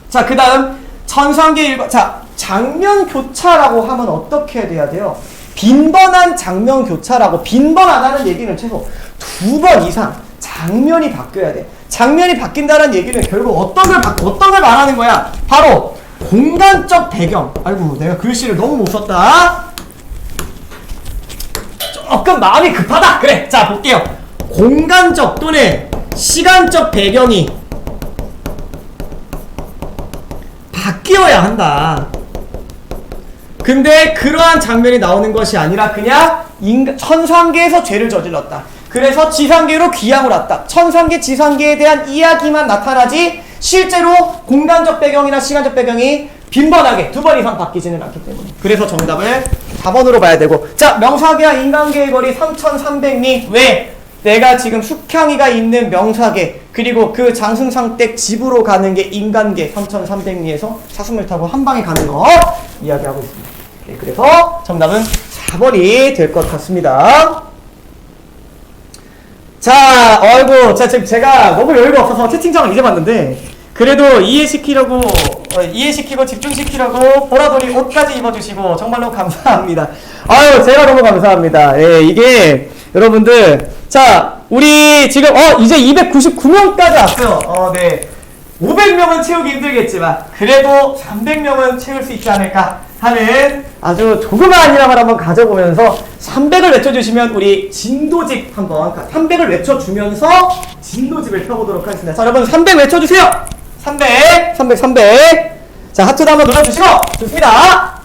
자, 그 다음 천상계 일과, 자, 장면 교차라고 하면 어떻게 돼야 돼요? 빈번한 장면 교차라고, 빈번하다는 얘기는 최소 2번 이상 장면이 바뀌어야 돼. 장면이 바뀐다는 얘기는 결국 어떤 걸 말하는 거야? 바로 공간적 배경. 아이고, 내가 글씨를 너무 못 썼다. 조금 마음이 급하다. 그래, 자, 볼게요. 공간적 또는 시간적 배경이 바뀌어야 한다. 근데 그러한 장면이 나오는 것이 아니라 그냥 천상계에서 죄를 저질렀다. 그래서 지상계로 귀양을 왔다. 천상계, 지상계에 대한 이야기만 나타나지 실제로 공간적 배경이나 시간적 배경이 빈번하게 2번 이상 바뀌지는 않기 때문에. 그래서 정답을 4번으로 봐야 되고. 자, 명사계와 인간계의 거리 3300리. 왜? 내가 지금 숙향이가 있는 명사계, 그리고 그 장승상댁 집으로 가는 게 인간계 3300리에서 사슴을 타고 한 방에 가는 거 이야기하고 있습니다. 네, 그래서 정답은 4번이 될 것 같습니다. 자, 어이구, 자, 지금 제가 너무 여유가 없어서 채팅창을 이제 봤는데, 그래도 이해시키고 집중시키려고 보라돌이 옷까지 입어주시고 정말로 감사합니다. 아유, 제가 너무 감사합니다. 예, 이게 여러분들, 자, 우리 지금 이제 299명까지 왔어요. 네, 500명은 채우기 힘들겠지만 그래도 300명은 채울 수 있지 않을까 하는 아주 조그마한 희망을 한번 가져보면서 300을 외쳐주시면 우리 진도집 한번 300을 외쳐주면서 진도집을 펴보도록 하겠습니다. 자, 여러분 300 외쳐주세요. 300. 자, 하트도 한번 눌러주시고. 좋습니다.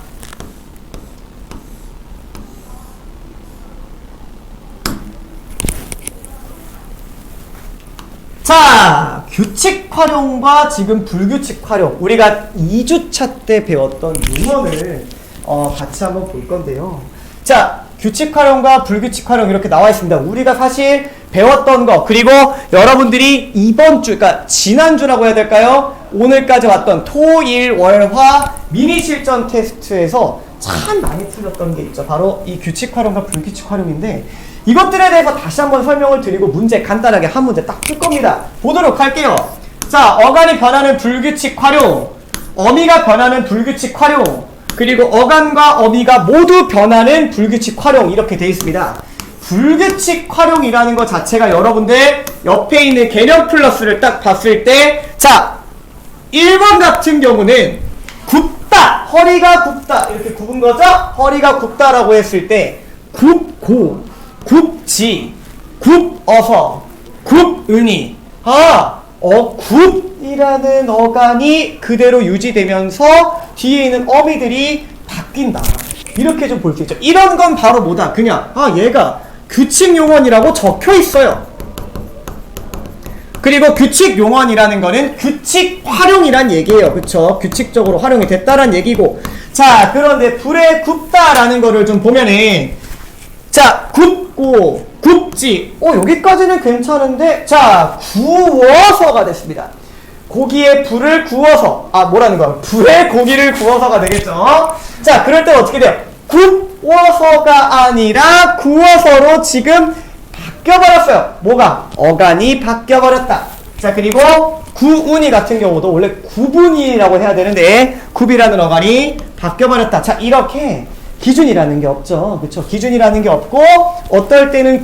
자, 규칙 활용과 지금 불규칙 활용, 우리가 2주차 때 배웠던 용어를 같이 한번 볼 건데요. 자, 규칙 활용과 불규칙 활용 이렇게 나와 있습니다. 우리가 사실 배웠던 거, 그리고 여러분들이 이번 주, 그러니까 지난주라고 해야 될까요? 오늘까지 왔던 토, 일, 월, 화 미니 실전 테스트에서 참 많이 틀렸던 게 있죠. 바로 이 규칙 활용과 불규칙 활용인데, 이것들에 대해서 다시 한번 설명을 드리고 문제 간단하게 한 문제 딱 풀 겁니다. 보도록 할게요. 자, 어간이 변하는 불규칙 활용, 어미가 변하는 불규칙 활용, 그리고 어간과 어미가 모두 변하는 불규칙 활용, 이렇게 되어 있습니다. 불규칙 활용이라는 것 자체가 여러분들 옆에 있는 개념 플러스를 딱 봤을 때, 자, 1번 같은 경우는 굽다, 허리가 굽다, 이렇게 굽은 거죠? 허리가 굽다라고 했을 때 굽고, 굽지, 굽어서, 굽으니, 굽이라는 어간이 그대로 유지되면서 뒤에 있는 어미들이 바뀐다. 이렇게 좀 볼 수 있죠. 이런 건 바로 뭐다? 그냥 얘가 규칙 용언이라고 적혀 있어요. 그리고 규칙 용언이라는 거는 규칙 활용이란 얘기예요. 그쵸? 규칙적으로 활용이 됐다란 얘기고. 자, 그런데 불에 굽다라는 거를 좀 보면은, 자, 굽고, 굽지. 여기까지는 괜찮은데, 자, 구워서가 됐습니다. 고기에 불을 구워서, 뭐라는 거야? 불에 고기를 구워서가 되겠죠? 자, 그럴 때 어떻게 돼요? 굽워서가 아니라 구워서로 지금 바뀌어버렸어요. 뭐가? 어간이 바뀌어버렸다. 자, 그리고 구운이 같은 경우도 원래 구분이라고 해야 되는데, 굽이라는 어간이 바뀌어버렸다. 자, 이렇게 기준이라는 게 없죠. 그쵸? 기준이라는 게 없고, 어떨 때는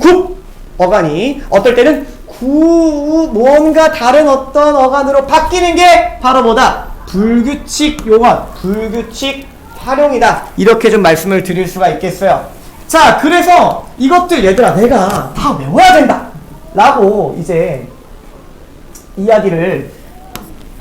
어간이, 어떨 때는 뭔가 다른 어떤 어간으로 바뀌는 게 바로 뭐다? 불규칙 용언, 불규칙 활용이다. 이렇게 좀 말씀을 드릴 수가 있겠어요. 자, 그래서 이것들 얘들아 내가 다 외워야 된다 라고 이제 이야기를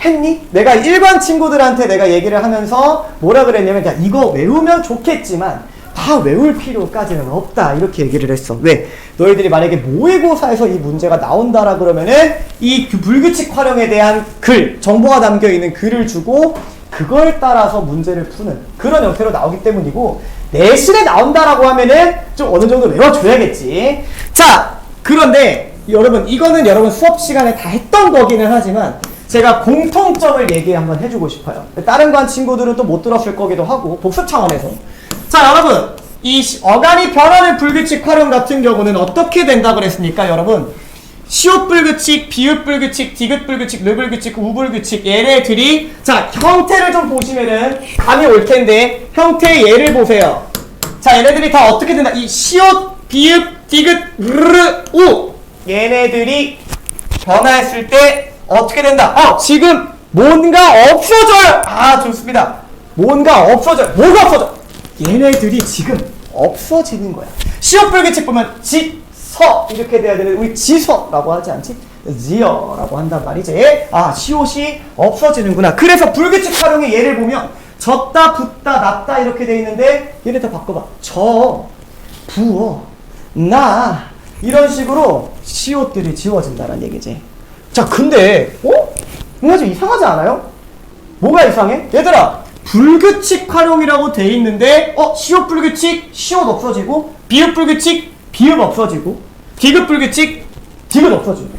했니? 내가 일반 친구들한테 내가 얘기를 하면서 뭐라 그랬냐면, 야, 이거 외우면 좋겠지만 다 외울 필요까지는 없다. 이렇게 얘기를 했어. 왜? 너희들이 만약에 모의고사에서 이 문제가 나온다라 그러면은 이 불규칙 활용에 대한 글, 정보가 담겨있는 글을 주고 그걸 따라서 문제를 푸는 그런 형태로 나오기 때문이고, 내신에 나온다라고 하면은 좀 어느 정도 외워줘야겠지. 자, 그런데 여러분, 이거는 여러분 수업 시간에 다 했던 거기는 하지만 제가 공통점을 얘기 한번 해주고 싶어요. 다른 반 친구들은 또 못 들었을 거기도 하고, 복습 차원에서. 자, 여러분, 이 어간이 변하는 불규칙 활용 같은 경우는 어떻게 된다 그랬습니까, 여러분? 시옷 불규칙, 비읍 불규칙, 디귿 불규칙, 르 불규칙, 우 불규칙, 얘네들이, 자, 형태를 좀 보시면은 감이 올 텐데, 형태의 예를 보세요. 자, 얘네들이 다 어떻게 된다? 이 시옷, 비읍, 디귿, 르, 우. 얘네들이 변화했을 때 어떻게 된다? 지금 뭔가 없어져요. 아, 좋습니다. 뭔가 없어져요. 뭐가 없어져? 얘네들이 지금 없어지는 거야. 시옷 불규칙 보면 서 이렇게 돼야 되는데 우리 지서라고 하지 않지? 지어라고 한단 말이지. 아, 시옷이 없어지는구나. 그래서 불규칙 활용의 예를 보면 졌다, 붙다, 낫다 이렇게 돼 있는데 얘네 다 바꿔봐. 저, 부어, 나 이런 식으로 시옷들이 지워진다는 얘기지. 자, 근데 뭔가 좀 이상하지 않아요? 뭐가 이상해? 얘들아, 불규칙 활용이라고 돼 있는데 시옷 불규칙, 시옷 없어지고, 비읍 불규칙, 비읍 없어지고, 디귿 불규칙, 디귿 없어지고.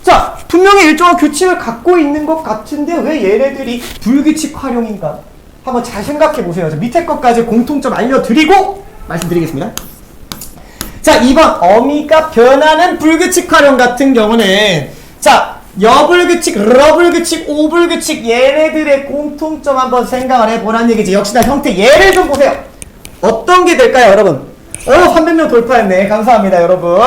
자, 분명히 일정한 규칙을 갖고 있는 것 같은데 왜 얘네들이 불규칙 활용인가? 한번 잘 생각해 보세요. 밑에 것까지 공통점 알려드리고 말씀드리겠습니다. 자, 2번 어미가 변하는 불규칙 활용 같은 경우는, 자, 여불규칙, 러불규칙, 오불규칙 얘네들의 공통점 한번 생각을 해보라는 얘기지. 역시나 형태 예를 좀 보세요. 어떤 게 될까요, 여러분? 300명 돌파했네. 감사합니다, 여러분.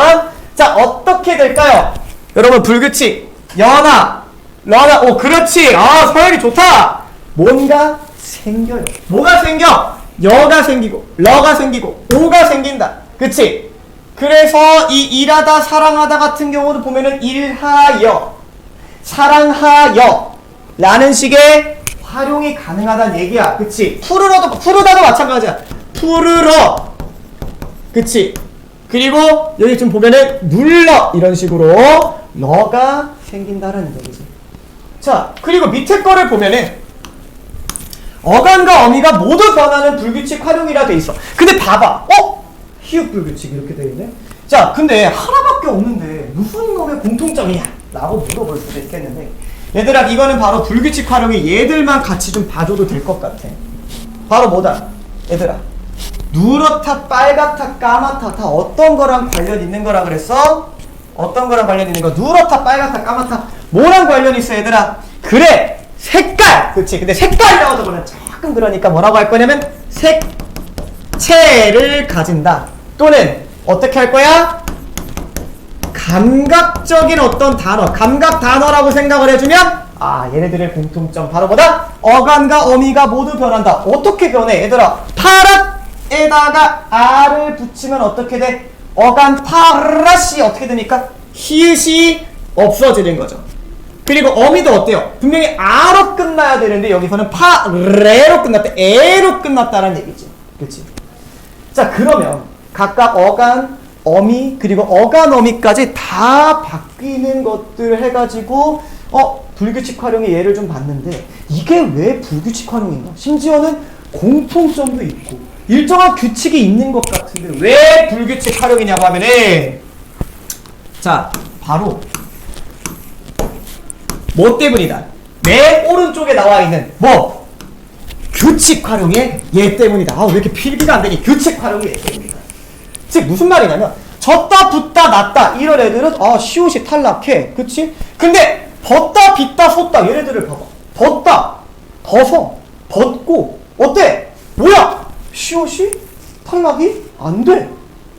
자, 어떻게 될까요? 여러분, 불규칙, 연하, 러나, 그렇지. 아, 서열이 좋다. 뭔가 생겨요. 뭐가 생겨? 여가 생기고, 러가 생기고, 오가 생긴다. 그치? 그래서 이 일하다, 사랑하다 같은 경우도 보면은 일하여, 사랑하여 라는 식의 활용이 가능하다는 얘기야. 그치? 푸르다도 마찬가지야. 푸르러. 그치? 그리고 여기 좀 보면은 눌러 이런 식으로 러가 생긴다라는 얘기지. 자, 그리고 밑에 거를 보면은 어간과 어미가 모두 변하는 불규칙 활용이라 돼 있어. 근데 봐봐. 히읗 불규칙 이렇게 돼 있네. 자, 근데 하나밖에 없는데 무슨 놈의 공통점이야? 라고 물어볼 수도 있겠는데, 얘들아, 이거는 바로 불규칙 활용이 얘들만 같이 좀 봐줘도 될 것 같아. 바로 뭐다? 얘들아, 누렇다, 빨갛다, 까맣다 다 어떤 거랑 관련 있는 거라 그랬어? 어떤 거랑 관련 있는 거? 누렇다, 빨갛다, 까맣다 뭐랑 관련 있어, 얘들아? 그래, 색깔! 그치? 근데 색깔이라고 적으면 조금 그러니까 뭐라고 할 거냐면 색채를 가진다, 또는 어떻게 할 거야? 감각적인 어떤 단어, 감각 단어라고 생각을 해주면, 얘네들의 공통점 바로 뭐다? 어간과 어미가 모두 변한다. 어떻게 변해? 얘들아, 파랏에다가 아를 붙이면 어떻게 돼? 어간 파랏이 어떻게 됩니까? 히읗이 없어지는 거죠. 그리고 어미도 어때요? 분명히 아로 끝나야 되는데 여기서는 파레로 끝났다, 에로 끝났다는 얘기지. 그치? 자, 그러면 각각 어간, 어미, 그리고 어간, 어미까지 다 바뀌는 것들 해가지고 불규칙 활용의 예를 좀 봤는데, 이게 왜 불규칙 활용인가? 심지어는 공통점도 있고 일정한 규칙이 있는 것 같은데 왜 불규칙 활용이냐고 하면은, 자, 바로 뭐 때문이다? 내 오른쪽에 나와 있는 규칙 활용의 예 때문이다. 왜 이렇게 필기가 안 되니? 규칙 활용의 예 때문이다. 즉 무슨 말이냐면, 졌다, 붙다, 낫다 이런 애들은 시옷이 탈락해. 그치? 근데 벗다, 빗다, 솟다 얘네들을 봐봐. 벗다, 벗어, 벗고 어때? 뭐야? 시옷이 탈락이 안 돼.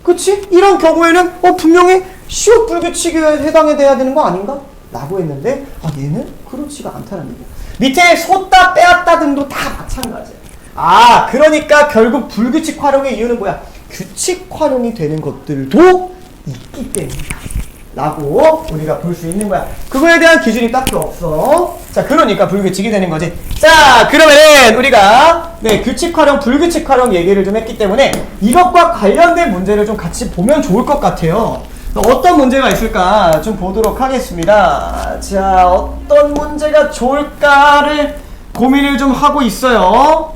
그치? 이런 경우에는 분명히 시옷 불규칙에 해당해야 되는 거 아닌가? 라고 했는데 얘는 그렇지가 않다는 얘기야. 밑에 솟다, 빼앗다 등도 다 마찬가지야. 그러니까 결국 불규칙 활용의 이유는 뭐야? 규칙 활용이 되는 것들도 있기 때문이다 라고 우리가 볼 수 있는 거야. 그거에 대한 기준이 딱히 없어. 자, 그러니까 불규칙이 되는 거지. 자, 그러면은 우리가 규칙 활용, 불규칙 활용 얘기를 좀 했기 때문에 이것과 관련된 문제를 좀 같이 보면 좋을 것 같아요. 어떤 문제가 있을까 좀 보도록 하겠습니다. 자, 어떤 문제가 좋을까를 고민을 좀 하고 있어요.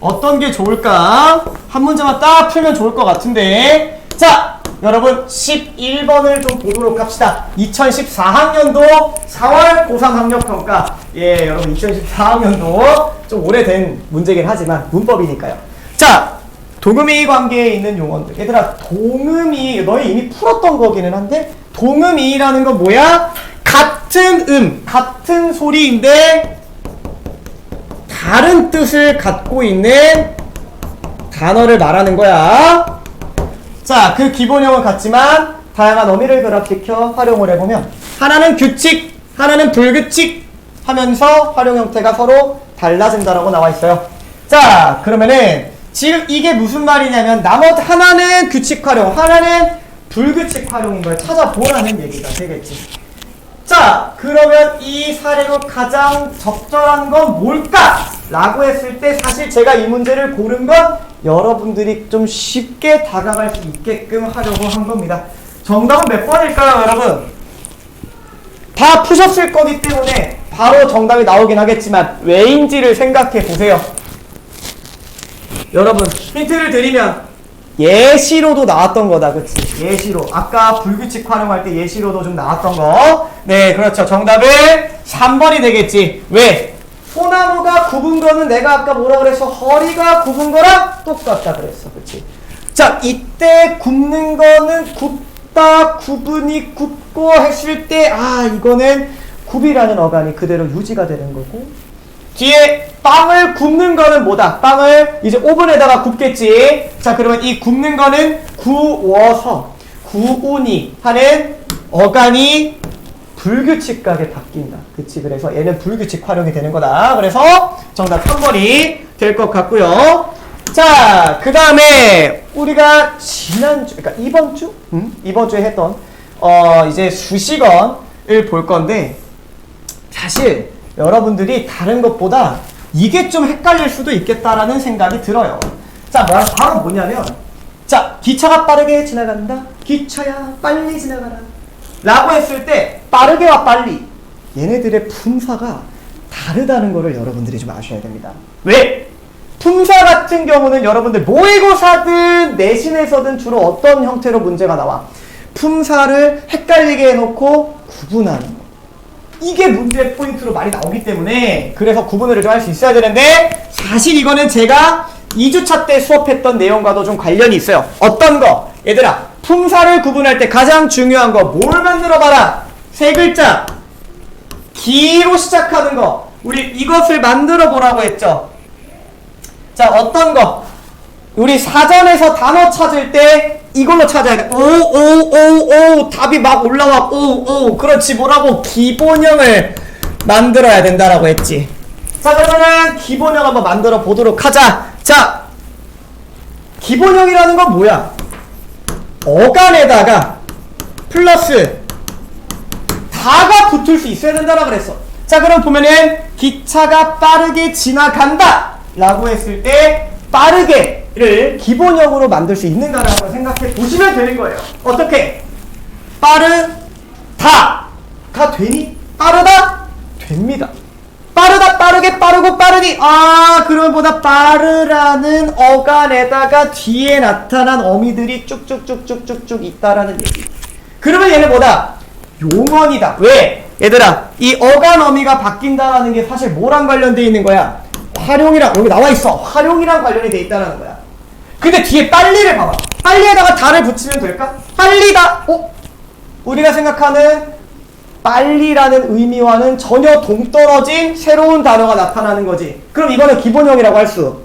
어떤 게 좋을까? 한 문제만 딱 풀면 좋을 것 같은데. 자, 여러분 11번을 좀 보도록 합시다. 2014학년도 4월 고3 학력평가. 예, 여러분 2014학년도 좀 오래된 문제긴 하지만 문법이니까요. 자, 동음이 관계에 있는 용어들. 얘들아, 동음이 너희 이미 풀었던 거기는 한데 동음이라는 건 뭐야? 같은 같은 소리인데 다른 뜻을 갖고 있는 단어를 말하는 거야. 자, 그 기본형은 같지만 다양한 어미를 결합시켜 활용을 해보면 하나는 규칙, 하나는 불규칙 하면서 활용 형태가 서로 달라진다라고 나와 있어요. 자, 그러면은 지금 이게 무슨 말이냐면 나머지 하나는 규칙 활용, 하나는 불규칙 활용인 걸 찾아보라는 얘기가 되겠지. 자, 그러면 이 사례로 가장 적절한 건 뭘까? 라고 했을 때 사실 제가 이 문제를 고른 건 여러분들이 좀 쉽게 다가갈 수 있게끔 하려고 한 겁니다. 정답은 몇 번일까요, 여러분? 다 푸셨을 거기 때문에 바로 정답이 나오긴 하겠지만 왜인지를 생각해 보세요. 여러분, 힌트를 드리면 예시로도 나왔던 거다. 그치? 예시로. 아까 불규칙 활용할 때 예시로도 좀 나왔던 거. 네, 그렇죠. 정답은 3번이 되겠지. 왜? 소나무가 굽은 거는 내가 아까 뭐라 그랬어? 허리가 굽은 거랑 똑같다 그랬어. 그치? 자, 이때 굽는 거는 굽다, 구분이 굽고 했을 때, 아, 이거는 굽이라는 어간이 그대로 유지가 되는 거고, 뒤에 빵을 굽는 거는 뭐다? 빵을 이제 오븐에다가 굽겠지. 자, 그러면 이 굽는 거는 구워서, 구운이 하는 어간이 불규칙하게 바뀐다. 그치? 그래서 얘는 불규칙 활용이 되는 거다. 그래서 정답 3번이 될 것 같고요. 자, 그 다음에 우리가 지난주, 그러니까 이번 주? 이번 주에 했던 이제 수식어를 볼 건데 사실 여러분들이 다른 것보다 이게 좀 헷갈릴 수도 있겠다라는 생각이 들어요. 자, 바로 뭐냐면, 자, 기차가 빠르게 지나간다. 기차야, 빨리 지나가라. 라고 했을 때, 빠르게와 빨리, 얘네들의 품사가 다르다는 거를 여러분들이 좀 아셔야 됩니다. 왜? 품사 같은 경우는 여러분들 모의고사든 내신에서든 주로 어떤 형태로 문제가 나와? 품사를 헷갈리게 해놓고 구분하는 거. 이게 문제 포인트로 많이 나오기 때문에 그래서 구분을 좀 할 수 있어야 되는데 사실 이거는 제가 2주차 때 수업했던 내용과도 좀 관련이 있어요. 어떤 거? 얘들아, 품사를 구분할 때 가장 중요한 거 뭘 만들어봐라? 세 글자. 기로 시작하는 거. 우리 이것을 만들어 보라고 했죠. 자, 어떤 거? 우리 사전에서 단어 찾을 때 이걸로 찾아야 돼. 오, 답이 막 올라와. 오, 그렇지. 뭐라고? 기본형을 만들어야 된다라고 했지. 자, 그러면은 기본형 한번 만들어 보도록 하자. 자, 기본형이라는 건 뭐야? 어간에다가 플러스 다가 붙을 수 있어야 된다라고 그랬어. 자, 그럼 보면은 기차가 빠르게 지나간다 라고 했을 때 빠르게를 기본형으로 만들 수 있는가라고 생각해 보시면 되는 거예요. 어떻게? 빠르다가 되니? 빠르다? 됩니다. 빠르다, 빠르게, 빠르고, 빠르니. 아, 그러면 보다 빠르라는 어간에다가 뒤에 나타난 어미들이 쭉쭉쭉쭉쭉쭉 있다라는 얘기. 그러면 얘는 뭐다? 용언이다. 왜? 얘들아, 이 어간 어미가 바뀐다라는 게 사실 뭐랑 관련되어 있는 거야? 활용이랑, 여기 나와 있어. 활용이랑 관련이 돼 있다는 거야. 근데 뒤에 빨리를 봐봐. 빨리에다가 다를 붙이면 될까? 빨리다. 우리가 생각하는 빨리라는 의미와는 전혀 동떨어진 새로운 단어가 나타나는 거지. 그럼 이거는 기본형이라고 할 수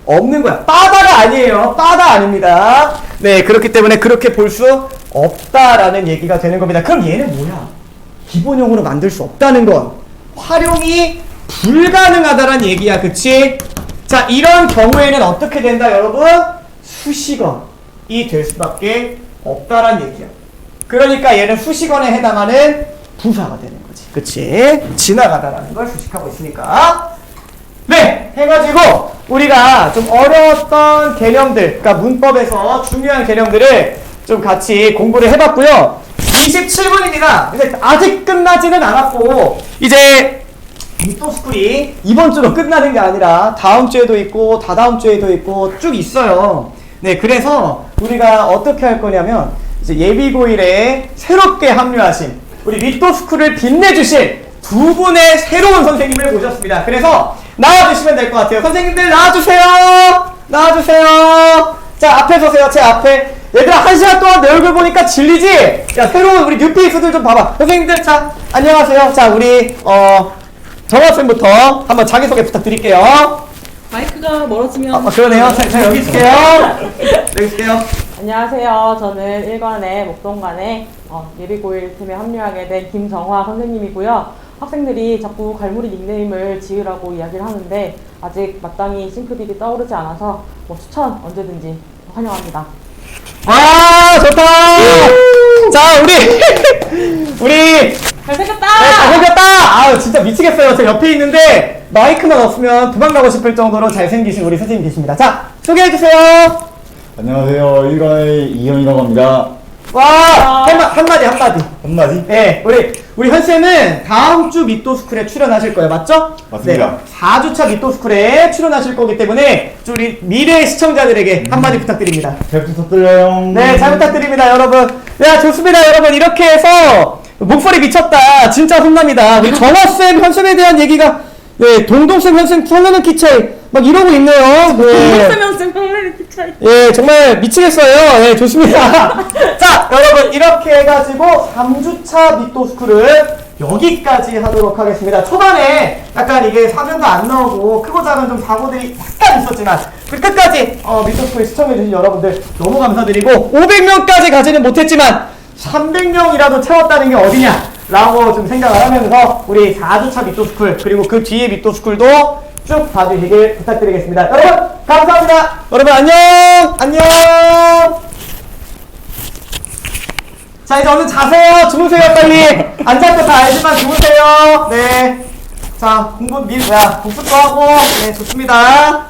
없는 거야. 빠다가 아니에요. 빠다 아닙니다. 네, 그렇기 때문에 그렇게 볼 수 없다라는 얘기가 되는 겁니다. 그럼 얘는 뭐야? 기본형으로 만들 수 없다는 건 활용이 불가능하다란 얘기야. 그치? 자, 이런 경우에는 어떻게 된다, 여러분? 수식어이 될 수밖에 없다란 얘기야. 그러니까 얘는 수식원에 해당하는 부사가 되는 거지. 그치? 지나가다라는 걸 수식하고 있으니까. 네! 해가지고 우리가 좀 어려웠던 개념들, 그러니까 문법에서 중요한 개념들을 좀 같이 공부를 해봤고요. 27분입니다. 근데 아직 끝나지는 않았고 이제 미토스쿨이 이번 주로 끝나는 게 아니라 다음 주에도 있고 다다음 주에도 있고 쭉 있어요. 네, 그래서 우리가 어떻게 할 거냐면 이제 예비고일에 새롭게 합류하신 우리 미토스쿨을 빛내주실 두 분의 새로운 선생님을 모셨습니다. 그래서 나와주시면 될 것 같아요. 선생님들 나와주세요. 나와주세요. 자, 앞에 서세요. 제 앞에. 얘들아, 1시간 동안 내 얼굴 보니까 질리지? 야, 새로운 우리 뉴페이스들 좀 봐봐. 선생님들, 자, 안녕하세요. 자, 우리 정학생부터 한번 자기소개 부탁드릴게요. 마이크가 멀어지면 그러네요. 자, 여기 있을게요. 여기 있을게요. 안녕하세요. 저는 1관의 목동관의 예비고일 팀에 합류하게 된 김정화 선생님이고요. 학생들이 자꾸 갈무리 닉네임을 지으라고 이야기를 하는데 아직 마땅히 싱크빅이 떠오르지 않아서 추천 언제든지 환영합니다. 와, 좋다. 자, 우리 잘생겼다! 네, 잘생겼다! 아유, 진짜 미치겠어요. 제 옆에 있는데 마이크만 없으면 도망가고 싶을 정도로 잘생기신 우리 선생님 계십니다. 자, 소개해주세요. 안녕하세요. 일관의 이현이라고 합니다. 와, 한마디. 한마디? 네, 우리 현쌤은 다음 주 미토스쿨에 출연하실 거예요. 맞죠? 맞습니다. 네, 4주차 미토스쿨에 출연하실 거기 때문에 우리 미래 시청자들에게 한마디 부탁드립니다. 잘 부탁드려요. 네, 잘 부탁드립니다, 여러분. 네, 좋습니다, 여러분. 이렇게 해서 목소리 미쳤다. 진짜 혼납니다. 우리 정화쌤, 현쌤에 대한 얘기가 네, 동동쌤, 현쌤, 성능은 키 차이 막 이러고 있네요. 네. 동동쌤 성능은 키 차이. 예, 정말 미치겠어요. 예, 좋습니다. 자, 여러분, 이렇게 해가지고 3주차 미토스쿨을 여기까지 하도록 하겠습니다. 초반에 약간 이게 사전도 안 나오고 크고 작은 좀 사고들이 약간 있었지만 끝까지 미토스쿨 시청해주신 여러분들 너무 감사드리고 500명까지 가지는 못했지만 300명이라도 채웠다는 게 어디냐 라고 좀 생각을 하면서 우리 4주차 미토스쿨 그리고 그 뒤에 미토스쿨도 쭉 봐주시길 부탁드리겠습니다. 여러분 감사합니다. 여러분 안녕. 자, 이제 얼른 자세요. 주무세요 빨리. 안 잘 거 다 알지만 주무세요. 네. 자, 복습도 하고 네, 좋습니다.